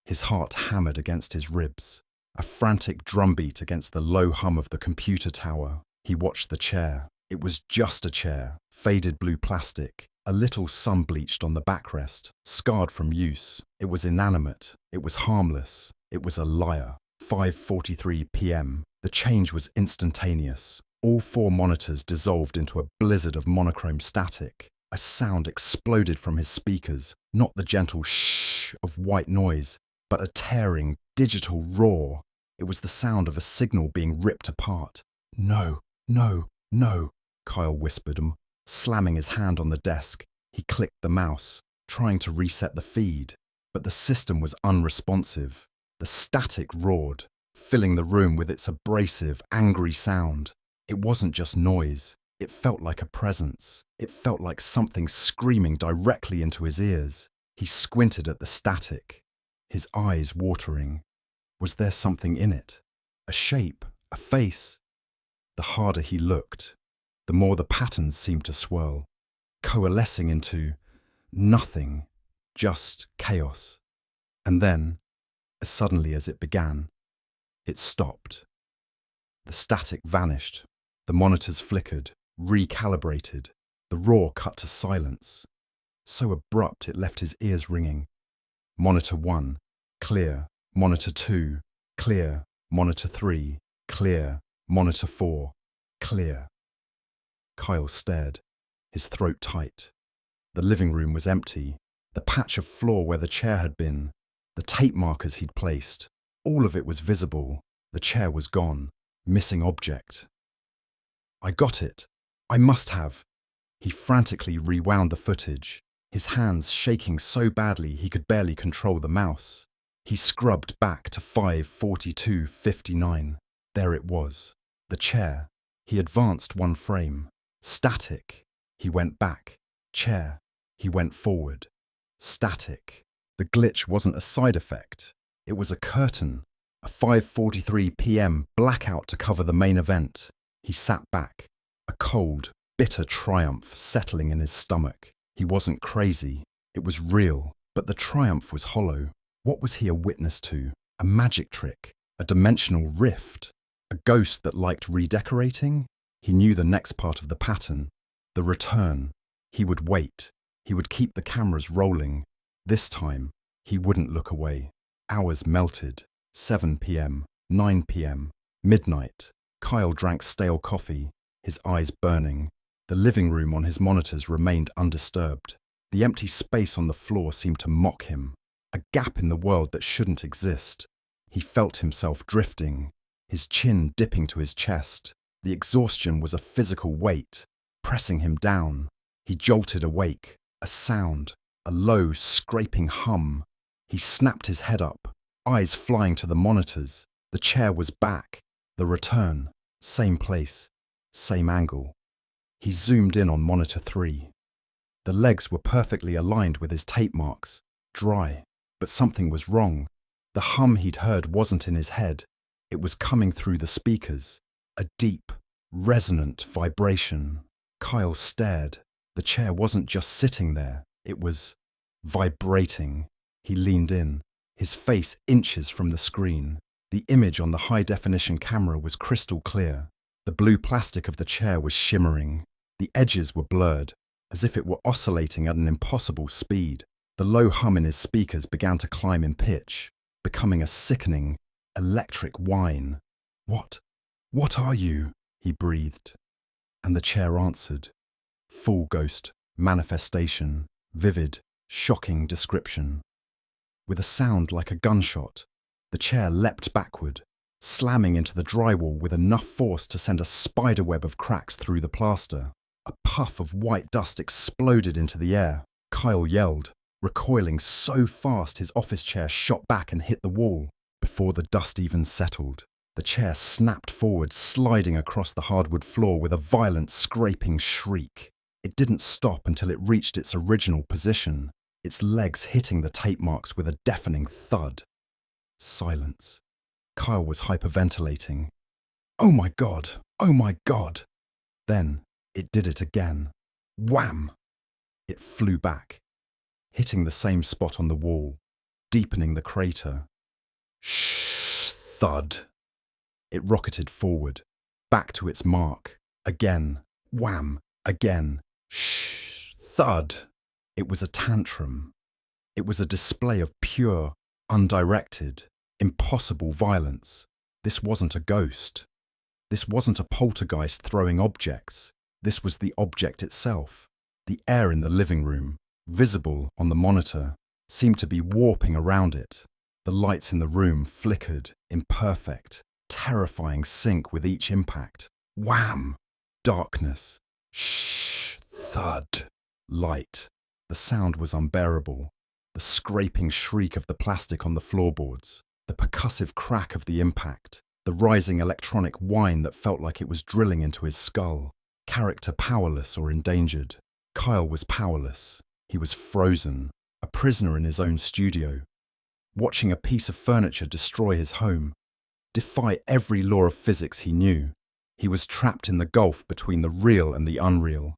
His heart hammered against his ribs, a frantic drumbeat against the low hum of the computer tower. He watched the chair. It was just a chair, faded blue plastic, a little sun-bleached on the backrest, scarred from use. It was inanimate. It was harmless. It was a liar. 5:43 p.m. The change was instantaneous. All 4 monitors dissolved into a blizzard of monochrome static. A sound exploded from his speakers, not the gentle shh of white noise, but a tearing, digital roar. It was the sound of a signal being ripped apart. No, no, no, Kyle whispered, slamming his hand on the desk. He clicked the mouse, trying to reset the feed, but the system was unresponsive. The static roared, filling the room with its abrasive, angry sound. It wasn't just noise. It felt like a presence. It felt like something screaming directly into his ears. He squinted at the static, his eyes watering. Was there something in it? A shape? A face? The harder he looked, the more the patterns seemed to swirl, coalescing into nothing, just chaos. And then, as suddenly as it began, it stopped. The static vanished. The monitors flickered, recalibrated. The roar cut to silence, so abrupt it left his ears ringing. Monitor 1, clear. Monitor 2, clear. Monitor 3, clear. Monitor 4, clear. Kyle stared, his throat tight. The living room was empty. The patch of floor where the chair had been, the tape markers he'd placed, all of it was visible. The chair was gone, missing object. I got it. I must have. He frantically rewound the footage, his hands shaking so badly he could barely control the mouse. He scrubbed back to 5:42:59. There it was, the chair. He advanced 1 frame. Static. He went back. Chair. He went forward. Static. The glitch wasn't a side effect. It was a curtain, a 5:43 p.m. blackout to cover the main event. He sat back, a cold, bitter triumph settling in his stomach. He wasn't crazy. It was real, but the triumph was hollow. What was he a witness to? A magic trick? A dimensional rift? A ghost that liked redecorating? He knew the next part of the pattern. The return. He would wait. He would keep the cameras rolling. This time, he wouldn't look away. Hours melted. 7 p.m., 9 p.m., midnight. Kyle drank stale coffee, his eyes burning. The living room on his monitors remained undisturbed. The empty space on the floor seemed to mock him, a gap in the world that shouldn't exist. He felt himself drifting, his chin dipping to his chest. The exhaustion was a physical weight, pressing him down. He jolted awake, a sound, a low, scraping hum. He snapped his head up, eyes flying to the monitors. The chair was back. The return, same place, same angle. He zoomed in on monitor 3. The legs were perfectly aligned with his tape marks, dry. But something was wrong. The hum he'd heard wasn't in his head. It was coming through the speakers. A deep, resonant vibration. Kyle stared. The chair wasn't just sitting there. It was vibrating. He leaned in, his face inches from the screen. The image on the high-definition camera was crystal clear. The blue plastic of the chair was shimmering. The edges were blurred, as if it were oscillating at an impossible speed. The low hum in his speakers began to climb in pitch, becoming a sickening, electric whine. What are you?" he breathed. And the chair answered. Full ghost, manifestation, vivid, shocking description. With a sound like a gunshot, the chair leapt backward, slamming into the drywall with enough force to send a spiderweb of cracks through the plaster. A puff of white dust exploded into the air. Kyle yelled, recoiling so fast his office chair shot back and hit the wall. Before the dust even settled, the chair snapped forward, sliding across the hardwood floor with a violent scraping shriek. It didn't stop until it reached its original position, its legs hitting the tape marks with a deafening thud. Silence. Kyle was hyperventilating. "Oh my God! Oh my God!" Then it did it again. Wham! It flew back, hitting the same spot on the wall, deepening the crater. Shh! Thud! It rocketed forward, back to its mark. Again. Wham! Again. Shh! Thud! It was a tantrum. It was a display of pure, undirected, impossible violence. This wasn't a ghost. This wasn't a poltergeist throwing objects. This was the object itself. The air in the living room, visible on the monitor, seemed to be warping around it. The lights in the room flickered in perfect, terrifying sync with each impact. Wham! Darkness. Shh! Thud! Light. The sound was unbearable. The scraping shriek of the plastic on the floorboards, the percussive crack of the impact, the rising electronic whine that felt like it was drilling into his skull. Character powerless or endangered. Kyle was powerless. He was frozen, a prisoner in his own studio, watching a piece of furniture destroy his home, defy every law of physics he knew. He was trapped in the gulf between the real and the unreal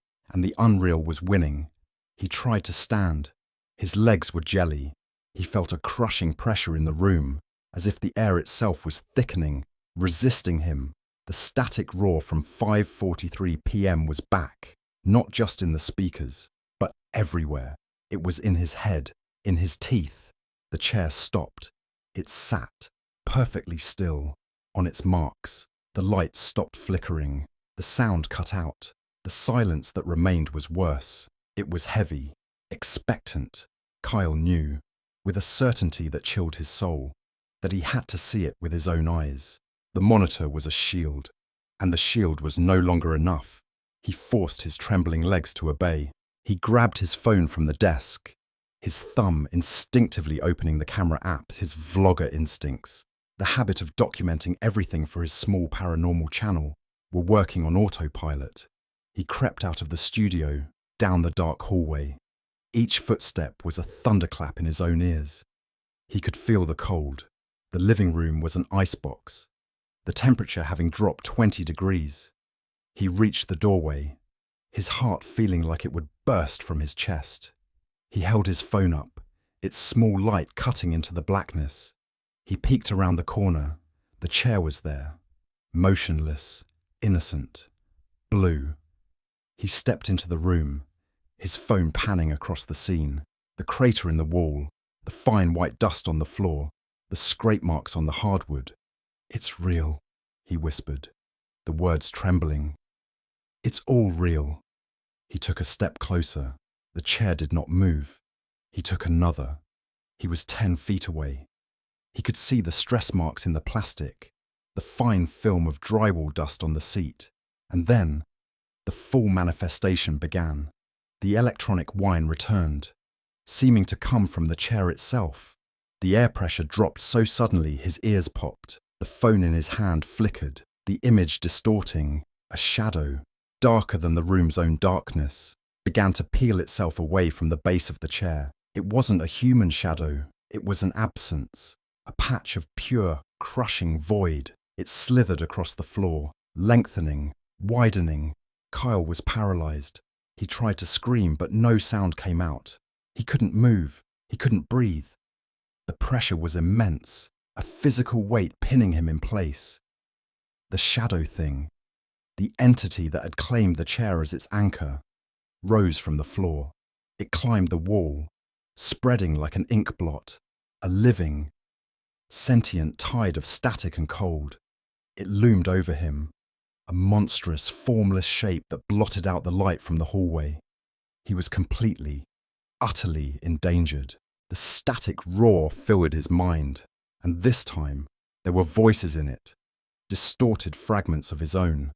was winning. He tried to stand. His legs were jelly. He felt a crushing pressure in the room, as if the air itself was thickening, resisting him. The static roar from 5:43 p.m. was back, not just in the speakers, but everywhere. It was in his head, in his teeth. The chair stopped. It sat, perfectly still, on its marks. The lights stopped flickering. The sound cut out. The silence that remained was worse. It was heavy, expectant. Kyle knew, with a certainty that chilled his soul, that he had to see it with his own eyes. The monitor was a shield, and the shield was no longer enough. He forced his trembling legs to obey. He grabbed his phone from the desk, his thumb instinctively opening the camera app, his vlogger instincts, the habit of documenting everything for his small paranormal channel, were working on autopilot. He crept out of the studio, down the dark hallway. Each footstep was a thunderclap in his own ears. He could feel the cold. The living room was an icebox, the temperature having dropped 20 degrees. He reached the doorway, his heart feeling like it would burst from his chest. He held his phone up, its small light cutting into the blackness. He peeked around the corner. The chair was there, motionless, innocent, blue. He stepped into the room, his phone panning across the scene, the crater in the wall, the fine white dust on the floor, the scrape marks on the hardwood. "It's real," he whispered, the words trembling. "It's all real." He took a step closer. The chair did not move. He took another. He was 10 feet away. He could see the stress marks in the plastic, the fine film of drywall dust on the seat, and then the full manifestation began. The electronic whine returned, seeming to come from the chair itself. The air pressure dropped so suddenly his ears popped. The phone in his hand flickered, the image distorting. A shadow, darker than the room's own darkness, began to peel itself away from the base of the chair. It wasn't a human shadow. It was an absence, a patch of pure, crushing void. It slithered across the floor, lengthening, widening. Kyle was paralyzed. He tried to scream, but no sound came out. He couldn't move. He couldn't breathe. The pressure was immense, a physical weight pinning him in place. The shadow thing, the entity that had claimed the chair as its anchor, rose from the floor. It climbed the wall, spreading like an ink blot, a living, sentient tide of static and cold. It loomed over him, a monstrous, formless shape that blotted out the light from the hallway. He was completely, utterly endangered. The static roar filled his mind, and this time there were voices in it, distorted fragments of his own,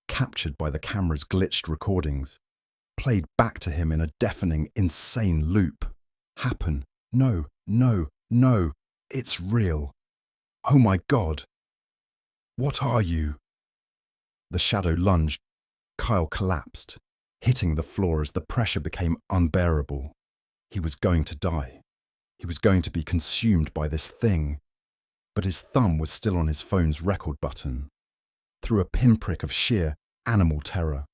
captured by the camera's glitched recordings, played back to him in a deafening, insane loop. Happen. No, no, no. It's real. Oh my God. What are you? The shadow lunged. Kyle collapsed, hitting the floor as the pressure became unbearable. He was going to die. He was going to be consumed by this thing. But his thumb was still on his phone's record button. Through a pinprick of sheer animal terror,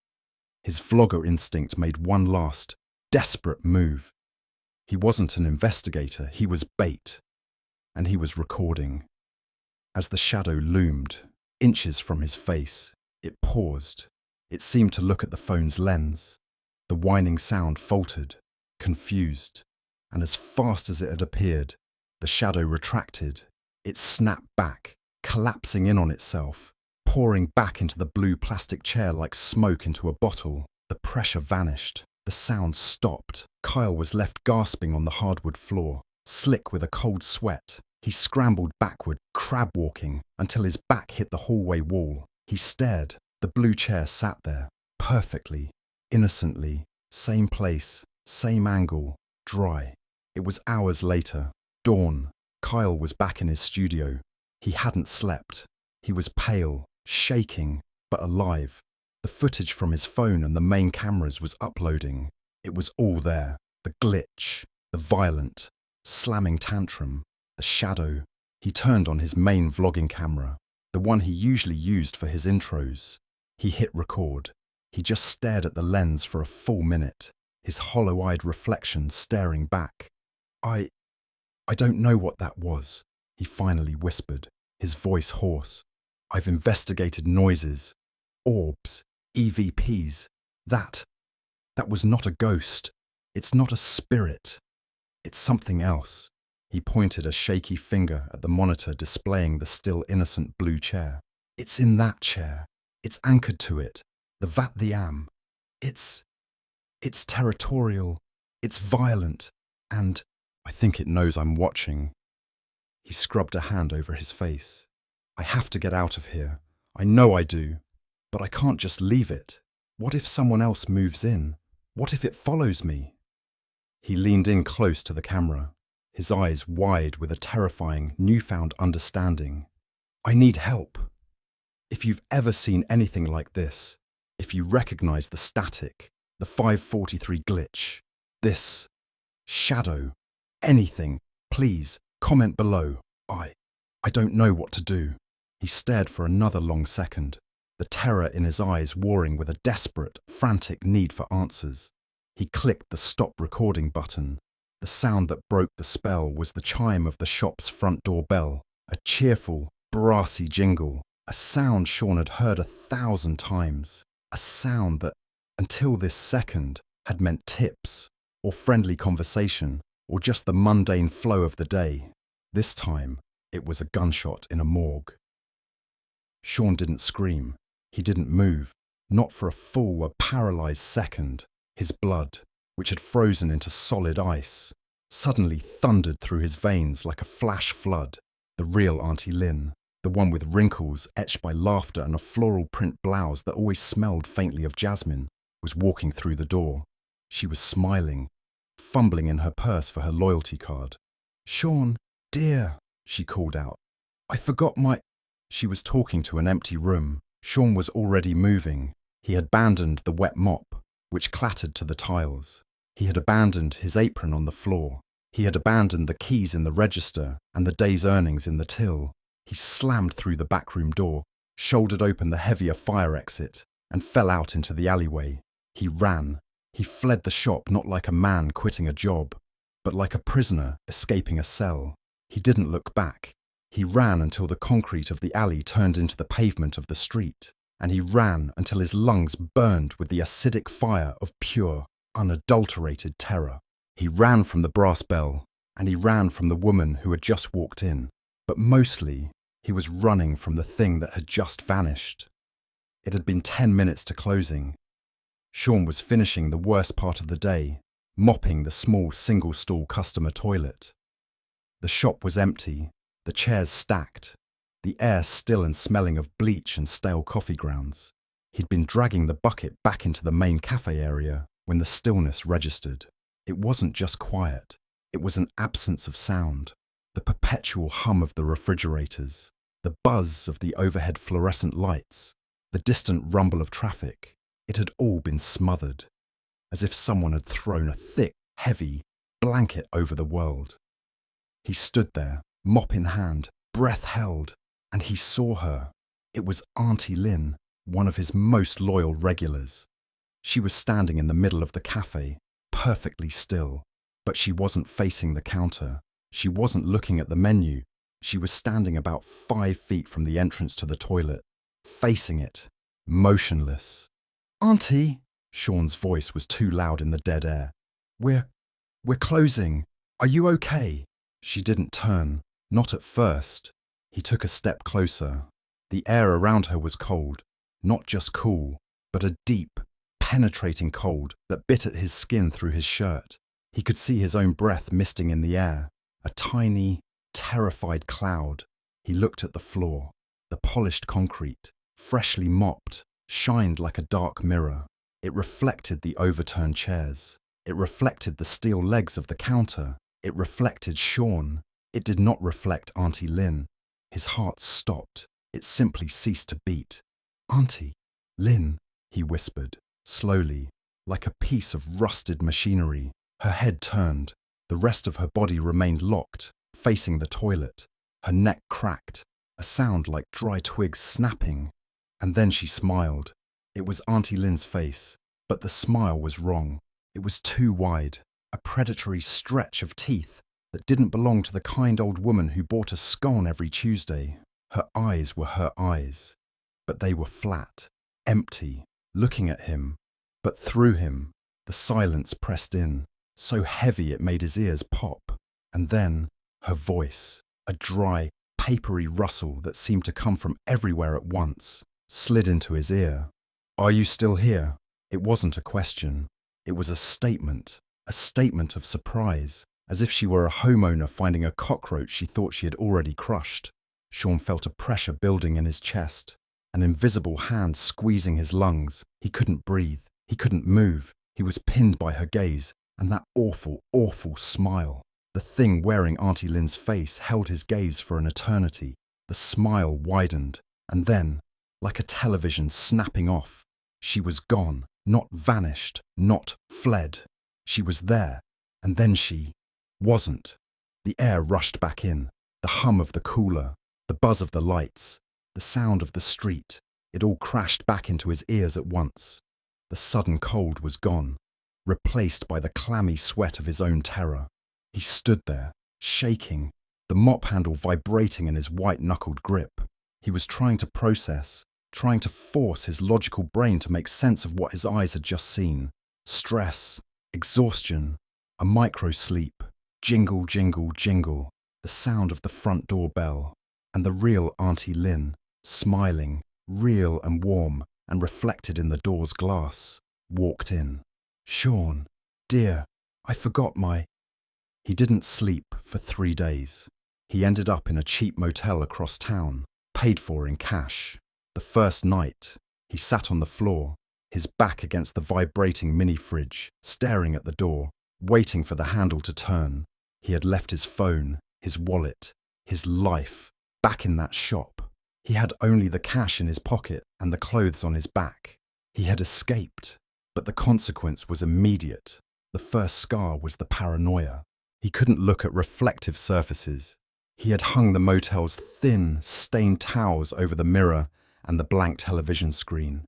his vlogger instinct made one last, desperate move. He wasn't an investigator, he was bait. And he was recording. As the shadow loomed, inches from his face, it paused. It seemed to look at the phone's lens. The whining sound faltered, confused, and as fast as it had appeared, the shadow retracted. It snapped back, collapsing in on itself, pouring back into the blue plastic chair like smoke into a bottle. The pressure vanished. The sound stopped. Kyle was left gasping on the hardwood floor, slick with a cold sweat. He scrambled backward, crab-walking, until his back hit the hallway wall. He stared. The blue chair sat there, perfectly, innocently, same place, same angle, dry. It was hours later, dawn. Kyle was back in his studio. He hadn't slept. He was pale, shaking, but alive. The footage from his phone and the main cameras was uploading. It was all there. The glitch, the violent, slamming tantrum, the shadow. He turned on his main vlogging camera, the one he usually used for his intros. He hit record. He just stared at the lens for a full minute, his hollow-eyed reflection staring back. I don't know what that was, he finally whispered, his voice hoarse. I've investigated noises, orbs, EVPs. That was not a ghost. It's not a spirit. It's something else. He pointed a shaky finger at the monitor displaying the still innocent blue chair. It's in that chair. It's anchored to it. The Vat the Am. It's territorial. It's violent. And I think it knows I'm watching. He scrubbed a hand over his face. I have to get out of here. I know I do. But I can't just leave it. What if someone else moves in? What if it follows me? He leaned in close to the camera, his eyes wide with a terrifying, newfound understanding. I need help. If you've ever seen anything like this, if you recognize the static, the 543 glitch, this shadow, anything, please comment below. I don't know what to do. He stared for another long second, the terror in his eyes warring with a desperate, frantic need for answers. He clicked the stop recording button. The sound that broke the spell was the chime of the shop's front door bell, a cheerful, brassy jingle, a sound Sean had heard 1,000 times, a sound that, until this second, had meant tips, or friendly conversation, or just the mundane flow of the day. This time, it was a gunshot in a morgue. Sean didn't scream. He didn't move, not for a paralyzed second. His blood, which had frozen into solid ice, suddenly thundered through his veins like a flash flood. The real Auntie Lynn, the one with wrinkles etched by laughter and a floral print blouse that always smelled faintly of jasmine, was walking through the door. She was smiling, fumbling in her purse for her loyalty card. "Sean, dear," she called out. "I forgot my—" She was talking to an empty room. Sean was already moving. He had abandoned the wet mop, which clattered to the tiles. He had abandoned his apron on the floor. He had abandoned the keys in the register and the day's earnings in the till. He slammed through the backroom door, shouldered open the heavier fire exit, and fell out into the alleyway. He ran. He fled the shop not like a man quitting a job, but like a prisoner escaping a cell. He didn't look back. He ran until the concrete of the alley turned into the pavement of the street, and he ran until his lungs burned with the acidic fire of pure, unadulterated terror. He ran from the brass bell, and he ran from the woman who had just walked in, but mostly he was running from the thing that had just vanished. It had been 10 minutes to closing. Sean was finishing the worst part of the day, mopping the small single-stall customer toilet. The shop was empty, the chairs stacked, the air still and smelling of bleach and stale coffee grounds. He'd been dragging the bucket back into the main cafe area when the stillness registered. It wasn't just quiet, it was an absence of sound. The perpetual hum of the refrigerators, the buzz of the overhead fluorescent lights, the distant rumble of traffic. It had all been smothered, as if someone had thrown a thick, heavy blanket over the world. He stood there, mop in hand, breath held, and he saw her. It was Auntie Lynn, one of his most loyal regulars. She was standing in the middle of the cafe, perfectly still, but she wasn't facing the counter. She wasn't looking at the menu. She was standing about 5 feet from the entrance to the toilet, facing it, motionless. "Auntie!" Sean's voice was too loud in the dead air. We're closing. Are you okay?" She didn't turn, not at first. He took a step closer. The air around her was cold, not just cool, but a deep, penetrating cold that bit at his skin through his shirt. He could see his own breath misting in the air, a tiny, terrified cloud. He looked at the floor. The polished concrete, freshly mopped, shined like a dark mirror. It reflected the overturned chairs. It reflected the steel legs of the counter. It reflected Sean. It did not reflect Auntie Lynn. His heart stopped. It simply ceased to beat. "Auntie Lynn," he whispered, slowly, like a piece of rusted machinery. Her head turned. The rest of her body remained locked, facing the toilet. Her neck cracked, a sound like dry twigs snapping. And then she smiled. It was Auntie Lynn's face, but the smile was wrong. It was too wide, a predatory stretch of teeth that didn't belong to the kind old woman who bought a scone every Tuesday. Her eyes were her eyes, but they were flat, empty, looking at him. But through him, the silence pressed in, so heavy it made his ears pop. And then, her voice, a dry, papery rustle that seemed to come from everywhere at once, slid into his ear. "Are you still here?" It wasn't a question. It was a statement of surprise, as if she were a homeowner finding a cockroach she thought she had already crushed. Sean felt a pressure building in his chest, an invisible hand squeezing his lungs. He couldn't breathe. He couldn't move. He was pinned by her gaze, and that awful, awful smile. The thing wearing Auntie Lynn's face held his gaze for an eternity. The smile widened, and then, like a television snapping off, she was gone, not vanished, not fled. She was there, and then she wasn't. The air rushed back in, the hum of the cooler, the buzz of the lights, the sound of the street. It all crashed back into his ears at once. The sudden cold was gone, replaced by the clammy sweat of his own terror. He stood there, shaking, the mop handle vibrating in his white-knuckled grip. He was trying to process, trying to force his logical brain to make sense of what his eyes had just seen. Stress, exhaustion, a micro-sleep, jingle, jingle, jingle, the sound of the front door bell, and the real Auntie Lynn, smiling, real and warm, and reflected in the door's glass, walked in. "Sean, dear, I forgot my..." He didn't sleep for 3 days. He ended up in a cheap motel across town, paid for in cash. The first night, he sat on the floor, his back against the vibrating mini-fridge, staring at the door, waiting for the handle to turn. He had left his phone, his wallet, his life, back in that shop. He had only the cash in his pocket and the clothes on his back. He had escaped, but the consequence was immediate. The first scar was the paranoia. He couldn't look at reflective surfaces. He had hung the motel's thin, stained towels over the mirror and the blank television screen.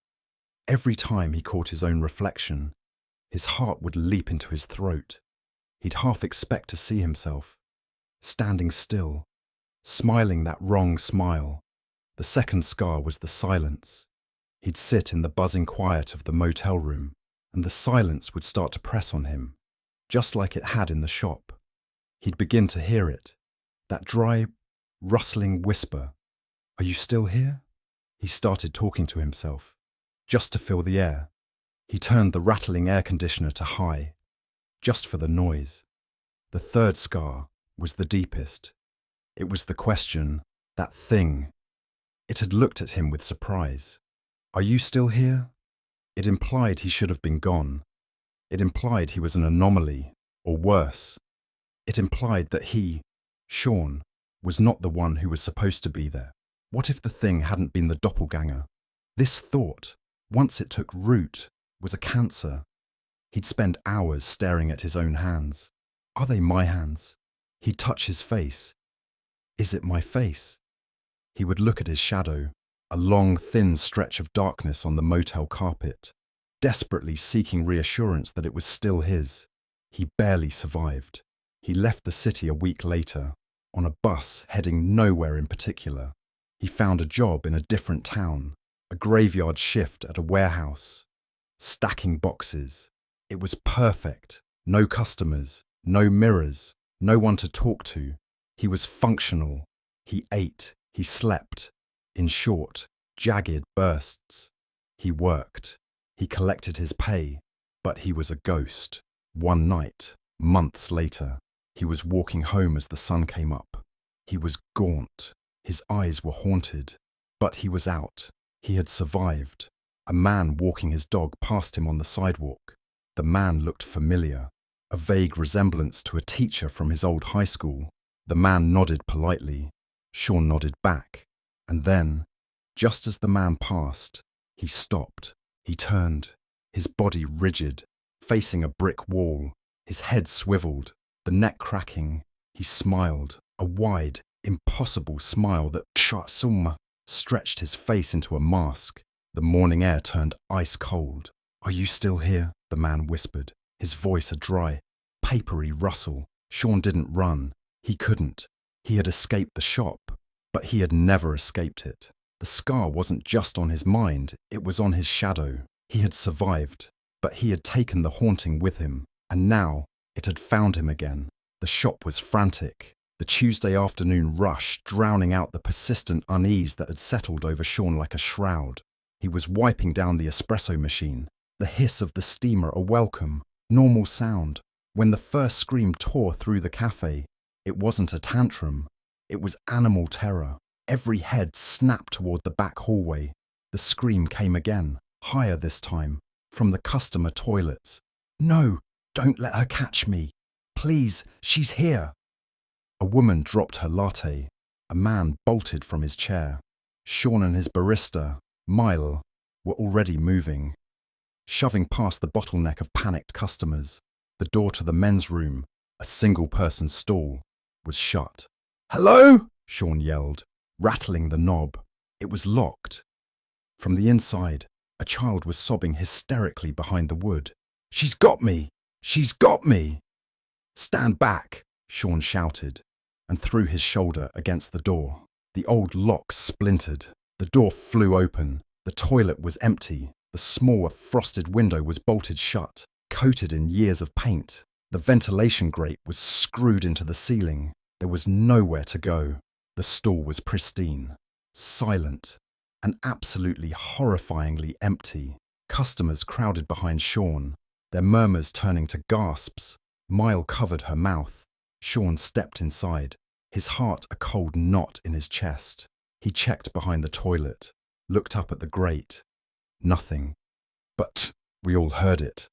Every time he caught his own reflection, his heart would leap into his throat. He'd half expect to see himself, standing still, smiling that wrong smile. The second scar was the silence. He'd sit in the buzzing quiet of the motel room, and the silence would start to press on him, just like it had in the shop. He'd begin to hear it, that dry, rustling whisper. "Are you still here?" He started talking to himself, just to fill the air. He turned the rattling air conditioner to high, just for the noise. The third scar was the deepest. It was the question, that thing. It had looked at him with surprise. "Are you still here?" It implied he should have been gone. It implied he was an anomaly, or worse. It implied that he, Sean, was not the one who was supposed to be there. What if the thing hadn't been the doppelganger? This thought, once it took root, was a cancer. He'd spend hours staring at his own hands. Are they my hands? He'd touch his face. Is it my face? He would look at his shadow, a long, thin stretch of darkness on the motel carpet, desperately seeking reassurance that it was still his. He barely survived. He left the city a week later, on a bus heading nowhere in particular. He found a job in a different town, a graveyard shift at a warehouse, stacking boxes. It was perfect. No customers, no mirrors, no one to talk to. He was functional. He ate, he slept. In short, jagged bursts. He worked. He collected his pay, but he was a ghost. One night, months later, he was walking home as the sun came up. He was gaunt. His eyes were haunted, but he was out. He had survived. A man walking his dog passed him on the sidewalk. The man looked familiar, a vague resemblance to a teacher from his old high school. The man nodded politely. Sean nodded back. And then, just as the man passed, he stopped. He turned, his body rigid, facing a brick wall, his head swiveled, the neck cracking. He smiled, a wide, impossible smile that stretched his face into a mask. The morning air turned ice cold. "Are you still here?" the man whispered, his voice a dry, papery rustle. Sean didn't run. He couldn't. He had escaped the shop, but he had never escaped it. The scar wasn't just on his mind, it was on his shadow. He had survived, but he had taken the haunting with him, and now it had found him again. The shop was frantic, the Tuesday afternoon rush drowning out the persistent unease that had settled over Sean like a shroud. He was wiping down the espresso machine, the hiss of the steamer a welcome, normal sound. When the first scream tore through the cafe, it wasn't a tantrum, it was animal terror. Every head snapped toward the back hallway. The scream came again, higher this time, from the customer toilets. "No, don't let her catch me. Please, she's here." A woman dropped her latte. A man bolted from his chair. Sean and his barista, Mile, were already moving, shoving past the bottleneck of panicked customers. The door to the men's room, a single-person stall, was shut. "Hello?" Sean yelled, rattling the knob. It was locked. From the inside, a child was sobbing hysterically behind the wood. "She's got me! She's got me!" "Stand back!" Sean shouted, and threw his shoulder against the door. The old lock splintered. The door flew open. The toilet was empty. The small, frosted window was bolted shut, coated in years of paint. The ventilation grate was screwed into the ceiling. There was nowhere to go. The stall was pristine, silent, and absolutely horrifyingly empty. Customers crowded behind Sean, their murmurs turning to gasps. Mile covered her mouth. Sean stepped inside, his heart a cold knot in his chest. He checked behind the toilet, looked up at the grate. Nothing. "But we all heard it,"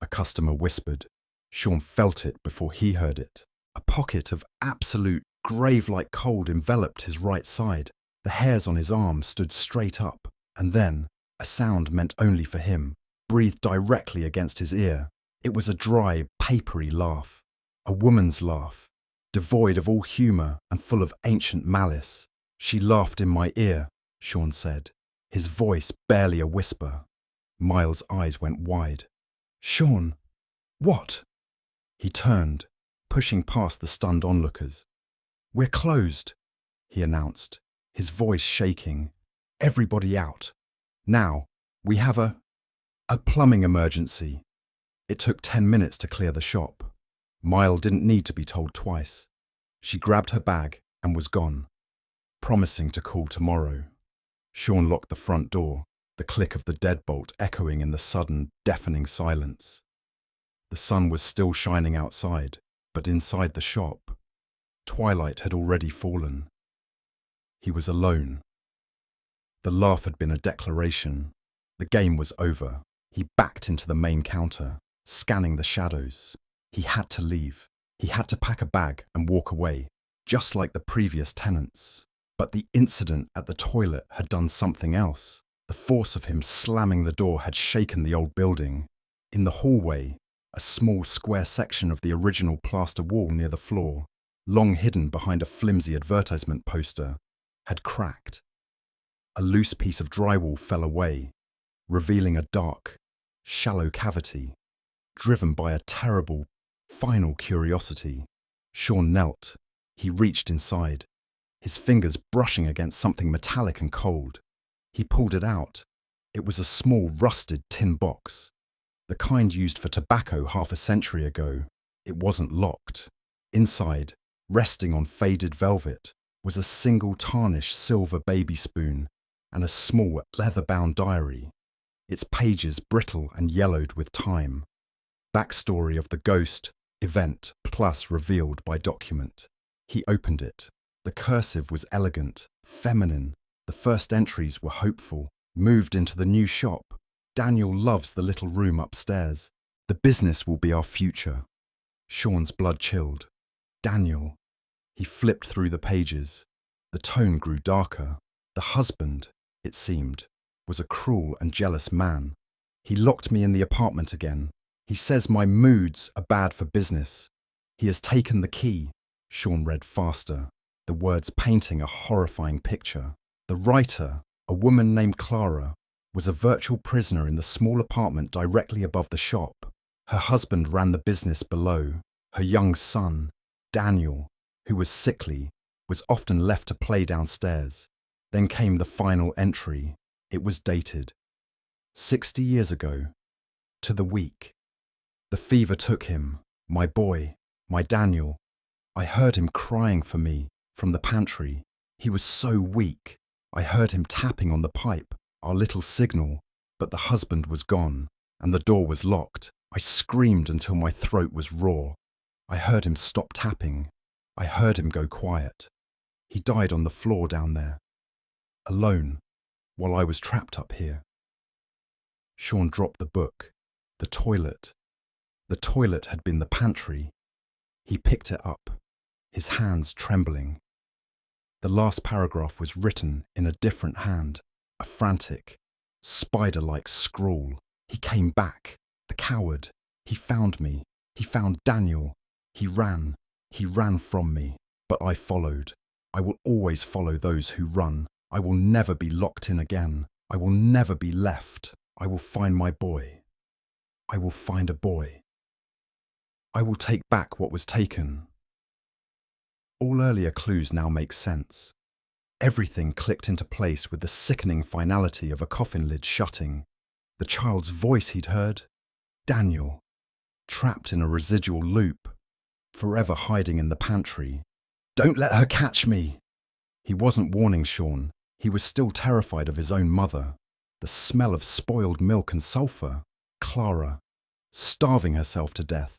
a customer whispered. Sean felt it before he heard it. A pocket of absolute grave-like cold enveloped his right side. The hairs on his arm stood straight up, and then a sound meant only for him, breathed directly against his ear. It was a dry, papery laugh. A woman's laugh, devoid of all humour and full of ancient malice. She laughed in my ear, Sean said, his voice barely a whisper. Miles' eyes went wide. Sean, what? He turned, pushing past the stunned onlookers. We're closed, he announced, his voice shaking. Everybody out. Now, we have a plumbing emergency. It took 10 minutes to clear the shop. Mile didn't need to be told twice. She grabbed her bag and was gone, promising to call tomorrow. Sean locked the front door, the click of the deadbolt echoing in the sudden, deafening silence. The sun was still shining outside, but inside the shop, twilight had already fallen. He was alone. The laugh had been a declaration. The game was over. He backed into the main counter, scanning the shadows. He had to leave. He had to pack a bag and walk away, just like the previous tenants. But the incident at the toilet had done something else. The force of him slamming the door had shaken the old building. In the hallway, a small square section of the original plaster wall near the floor, long hidden behind a flimsy advertisement poster, had cracked. A loose piece of drywall fell away, revealing a dark, shallow cavity, driven by a terrible, final curiosity. Sean knelt. He reached inside, his fingers brushing against something metallic and cold. He pulled it out. It was a small, rusted tin box, the kind used for tobacco half a century ago. It wasn't locked. Inside, resting on faded velvet, was a single tarnished silver baby spoon and a small, leather-bound diary, its pages brittle and yellowed with time. Backstory of the ghost, event, plus revealed by document. He opened it. The cursive was elegant, feminine. The first entries were hopeful. Moved into the new shop. Daniel loves the little room upstairs. The business will be our future. Sean's blood chilled. Daniel. He flipped through the pages. The tone grew darker. The husband, it seemed, was a cruel and jealous man. He locked me in the apartment again. He says my moods are bad for business. He has taken the key. Sean read faster, the words painting a horrifying picture. The writer, a woman named Clara, was a virtual prisoner in the small apartment directly above the shop. Her husband ran the business below. Her young son, Daniel, who was sickly, was often left to play downstairs. Then came the final entry. It was dated 60 years ago, to the week. The fever took him, my boy, my Daniel. I heard him crying for me from the pantry. He was so weak. I heard him tapping on the pipe, our little signal, but the husband was gone, and the door was locked. I screamed until my throat was raw. I heard him stop tapping. I heard him go quiet. He died on the floor down there, alone, while I was trapped up here. Sean dropped the book. The toilet. The toilet had been the pantry. He picked it up, his hands trembling. The last paragraph was written in a different hand, a frantic, spider-like scrawl. He came back, the coward. He found me. He found Daniel. He ran from me, but I followed. I will always follow those who run. I will never be locked in again. I will never be left. I will find my boy. I will find a boy. I will take back what was taken. All earlier clues now make sense. Everything clicked into place with the sickening finality of a coffin lid shutting. The child's voice he'd heard. Daniel, trapped in a residual loop, forever hiding in the pantry. Don't let her catch me! He wasn't warning Sean. He was still terrified of his own mother. The smell of spoiled milk and sulphur. Clara, starving herself to death.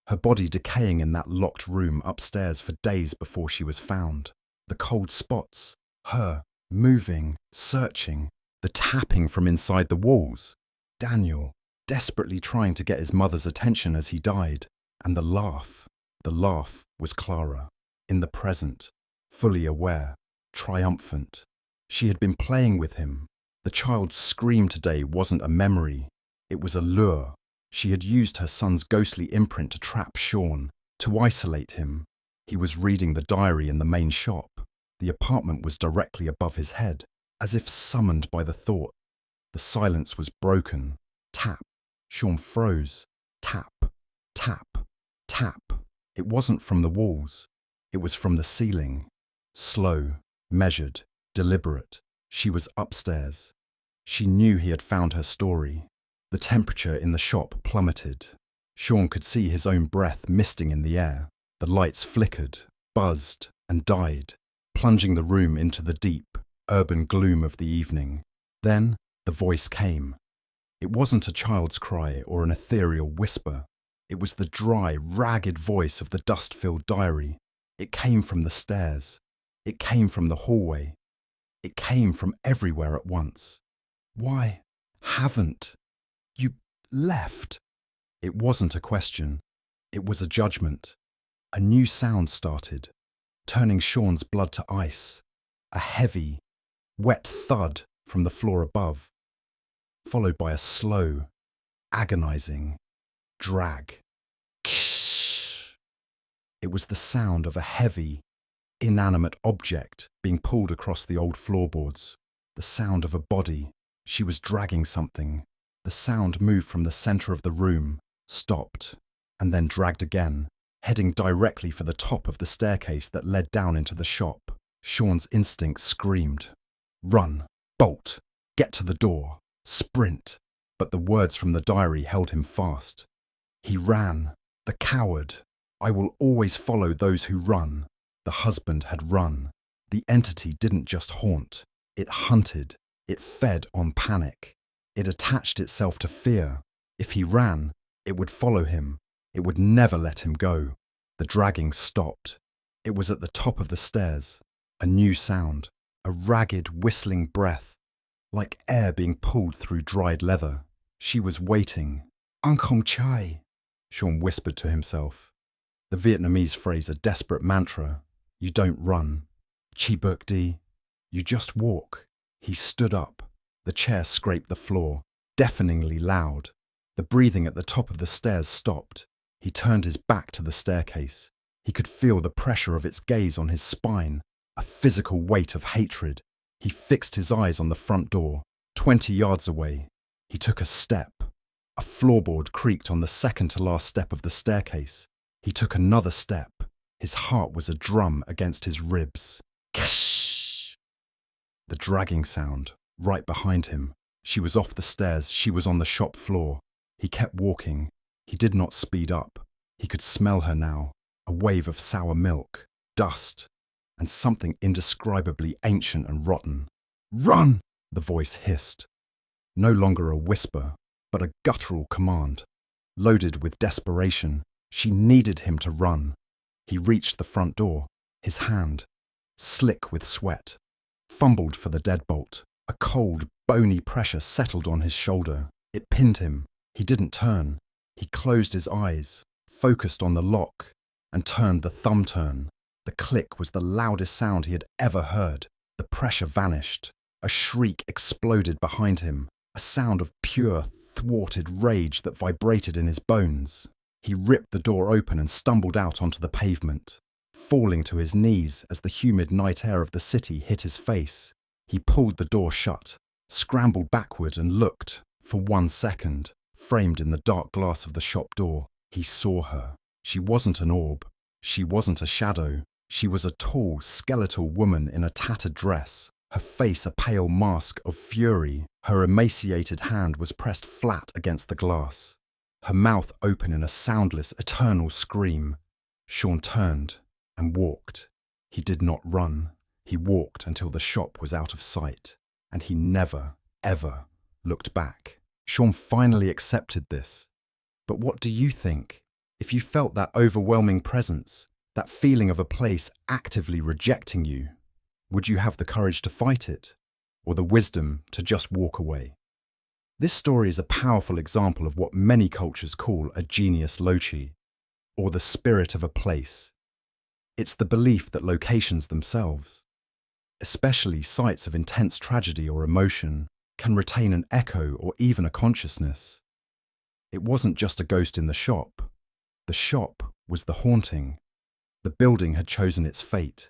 Her body decaying in that locked room upstairs for days before she was found. The cold spots, her, moving, searching, the tapping from inside the walls. Daniel, desperately trying to get his mother's attention as he died. And the laugh was Clara, in the present, fully aware, triumphant. She had been playing with him. The child's scream today wasn't a memory, it was a lure. She had used her son's ghostly imprint to trap Sean, To isolate him, he was reading the diary in the main shop. The apartment was directly above his head, as if summoned by the thought. The silence was broken. Tap. Sean froze. Tap, tap, tap. It wasn't from the walls. It was from the ceiling. Slow, measured, deliberate. She was upstairs. She knew he had found her story. The temperature in the shop plummeted. Sean could see his own breath misting in the air. The lights flickered, buzzed, and died, plunging the room into the deep, urban gloom of the evening. Then the voice came. It wasn't a child's cry or an ethereal whisper. It was the dry, ragged voice of the dust-filled diary. It came from the stairs. It came from the hallway. It came from everywhere at once. Why haven't you left? It wasn't a question. It was a judgment. A new sound started, turning Sean's blood to ice. A heavy, wet thud from the floor above, followed by a slow, agonizing drag. It was the sound of a heavy, inanimate object being pulled across the old floorboards. The sound of a body. She was dragging something. The sound moved from the center of the room, stopped, and then dragged again, heading directly for the top of the staircase that led down into the shop. Sean's instinct screamed. Run, bolt, get to the door, sprint. But the words from the diary held him fast. He ran, the coward. I will always follow those who run. The husband had run. The entity didn't just haunt. It hunted. It fed on panic. It attached itself to fear. If he ran, it would follow him. It would never let him go. The dragging stopped. It was at the top of the stairs. A new sound. A ragged, whistling breath, like air being pulled through dried leather. She was waiting. Angkom chai, Sean whispered to himself. The Vietnamese phrase a desperate mantra. You don't run. Chi buk di. You just walk. He stood up. The chair scraped the floor, deafeningly loud. The breathing at the top of the stairs stopped. He turned his back to the staircase. He could feel the pressure of its gaze on his spine, a physical weight of hatred. He fixed his eyes on the front door, 20 yards away. He took a step. A floorboard creaked on the second-to-last step of the staircase. He took another step. His heart was a drum against his ribs. Ksh! The dragging sound, right behind him. She was off the stairs. She was on the shop floor. He kept walking. He did not speed up. He could smell her now. A wave of sour milk, dust, and something indescribably ancient and rotten. Run! The voice hissed. No longer a whisper, but a guttural command. Loaded with desperation, she needed him to run. He reached the front door, his hand, slick with sweat, fumbled for the deadbolt. A cold, bony pressure settled on his shoulder. It pinned him. He didn't turn. He closed his eyes, focused on the lock, and turned the thumb turn. The click was the loudest sound he had ever heard. The pressure vanished. A shriek exploded behind him, a sound of pure, thwarted rage that vibrated in his bones. He ripped the door open and stumbled out onto the pavement, falling to his knees as the humid night air of the city hit his face. He pulled the door shut, scrambled backward and looked, for 1 second, framed in the dark glass of the shop door. He saw her. She wasn't an orb. She wasn't a shadow. She was a tall, skeletal woman in a tattered dress, her face a pale mask of fury. Her emaciated hand was pressed flat against the glass, her mouth open in a soundless, eternal scream. Sean turned and walked. He did not run. He walked until the shop was out of sight, and he never, ever looked back. Sean finally accepted this. But what do you think? If you felt that overwhelming presence, that feeling of a place actively rejecting you, would you have the courage to fight it, or the wisdom to just walk away? This story is a powerful example of what many cultures call a genius loci, or the spirit of a place. It's the belief that locations themselves, especially sites of intense tragedy or emotion, can retain an echo or even a consciousness. It wasn't just a ghost in the shop. The shop was the haunting. The building had chosen its fate,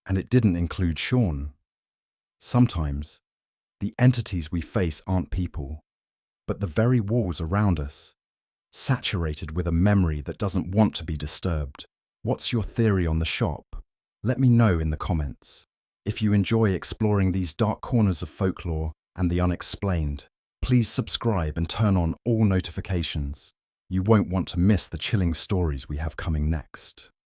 and it didn't include Sean. Sometimes, the entities we face aren't people, but the very walls around us, saturated with a memory that doesn't want to be disturbed. What's your theory on the shop? Let me know in the comments. If you enjoy exploring these dark corners of folklore and the unexplained, please subscribe and turn on all notifications. You won't want to miss the chilling stories we have coming next.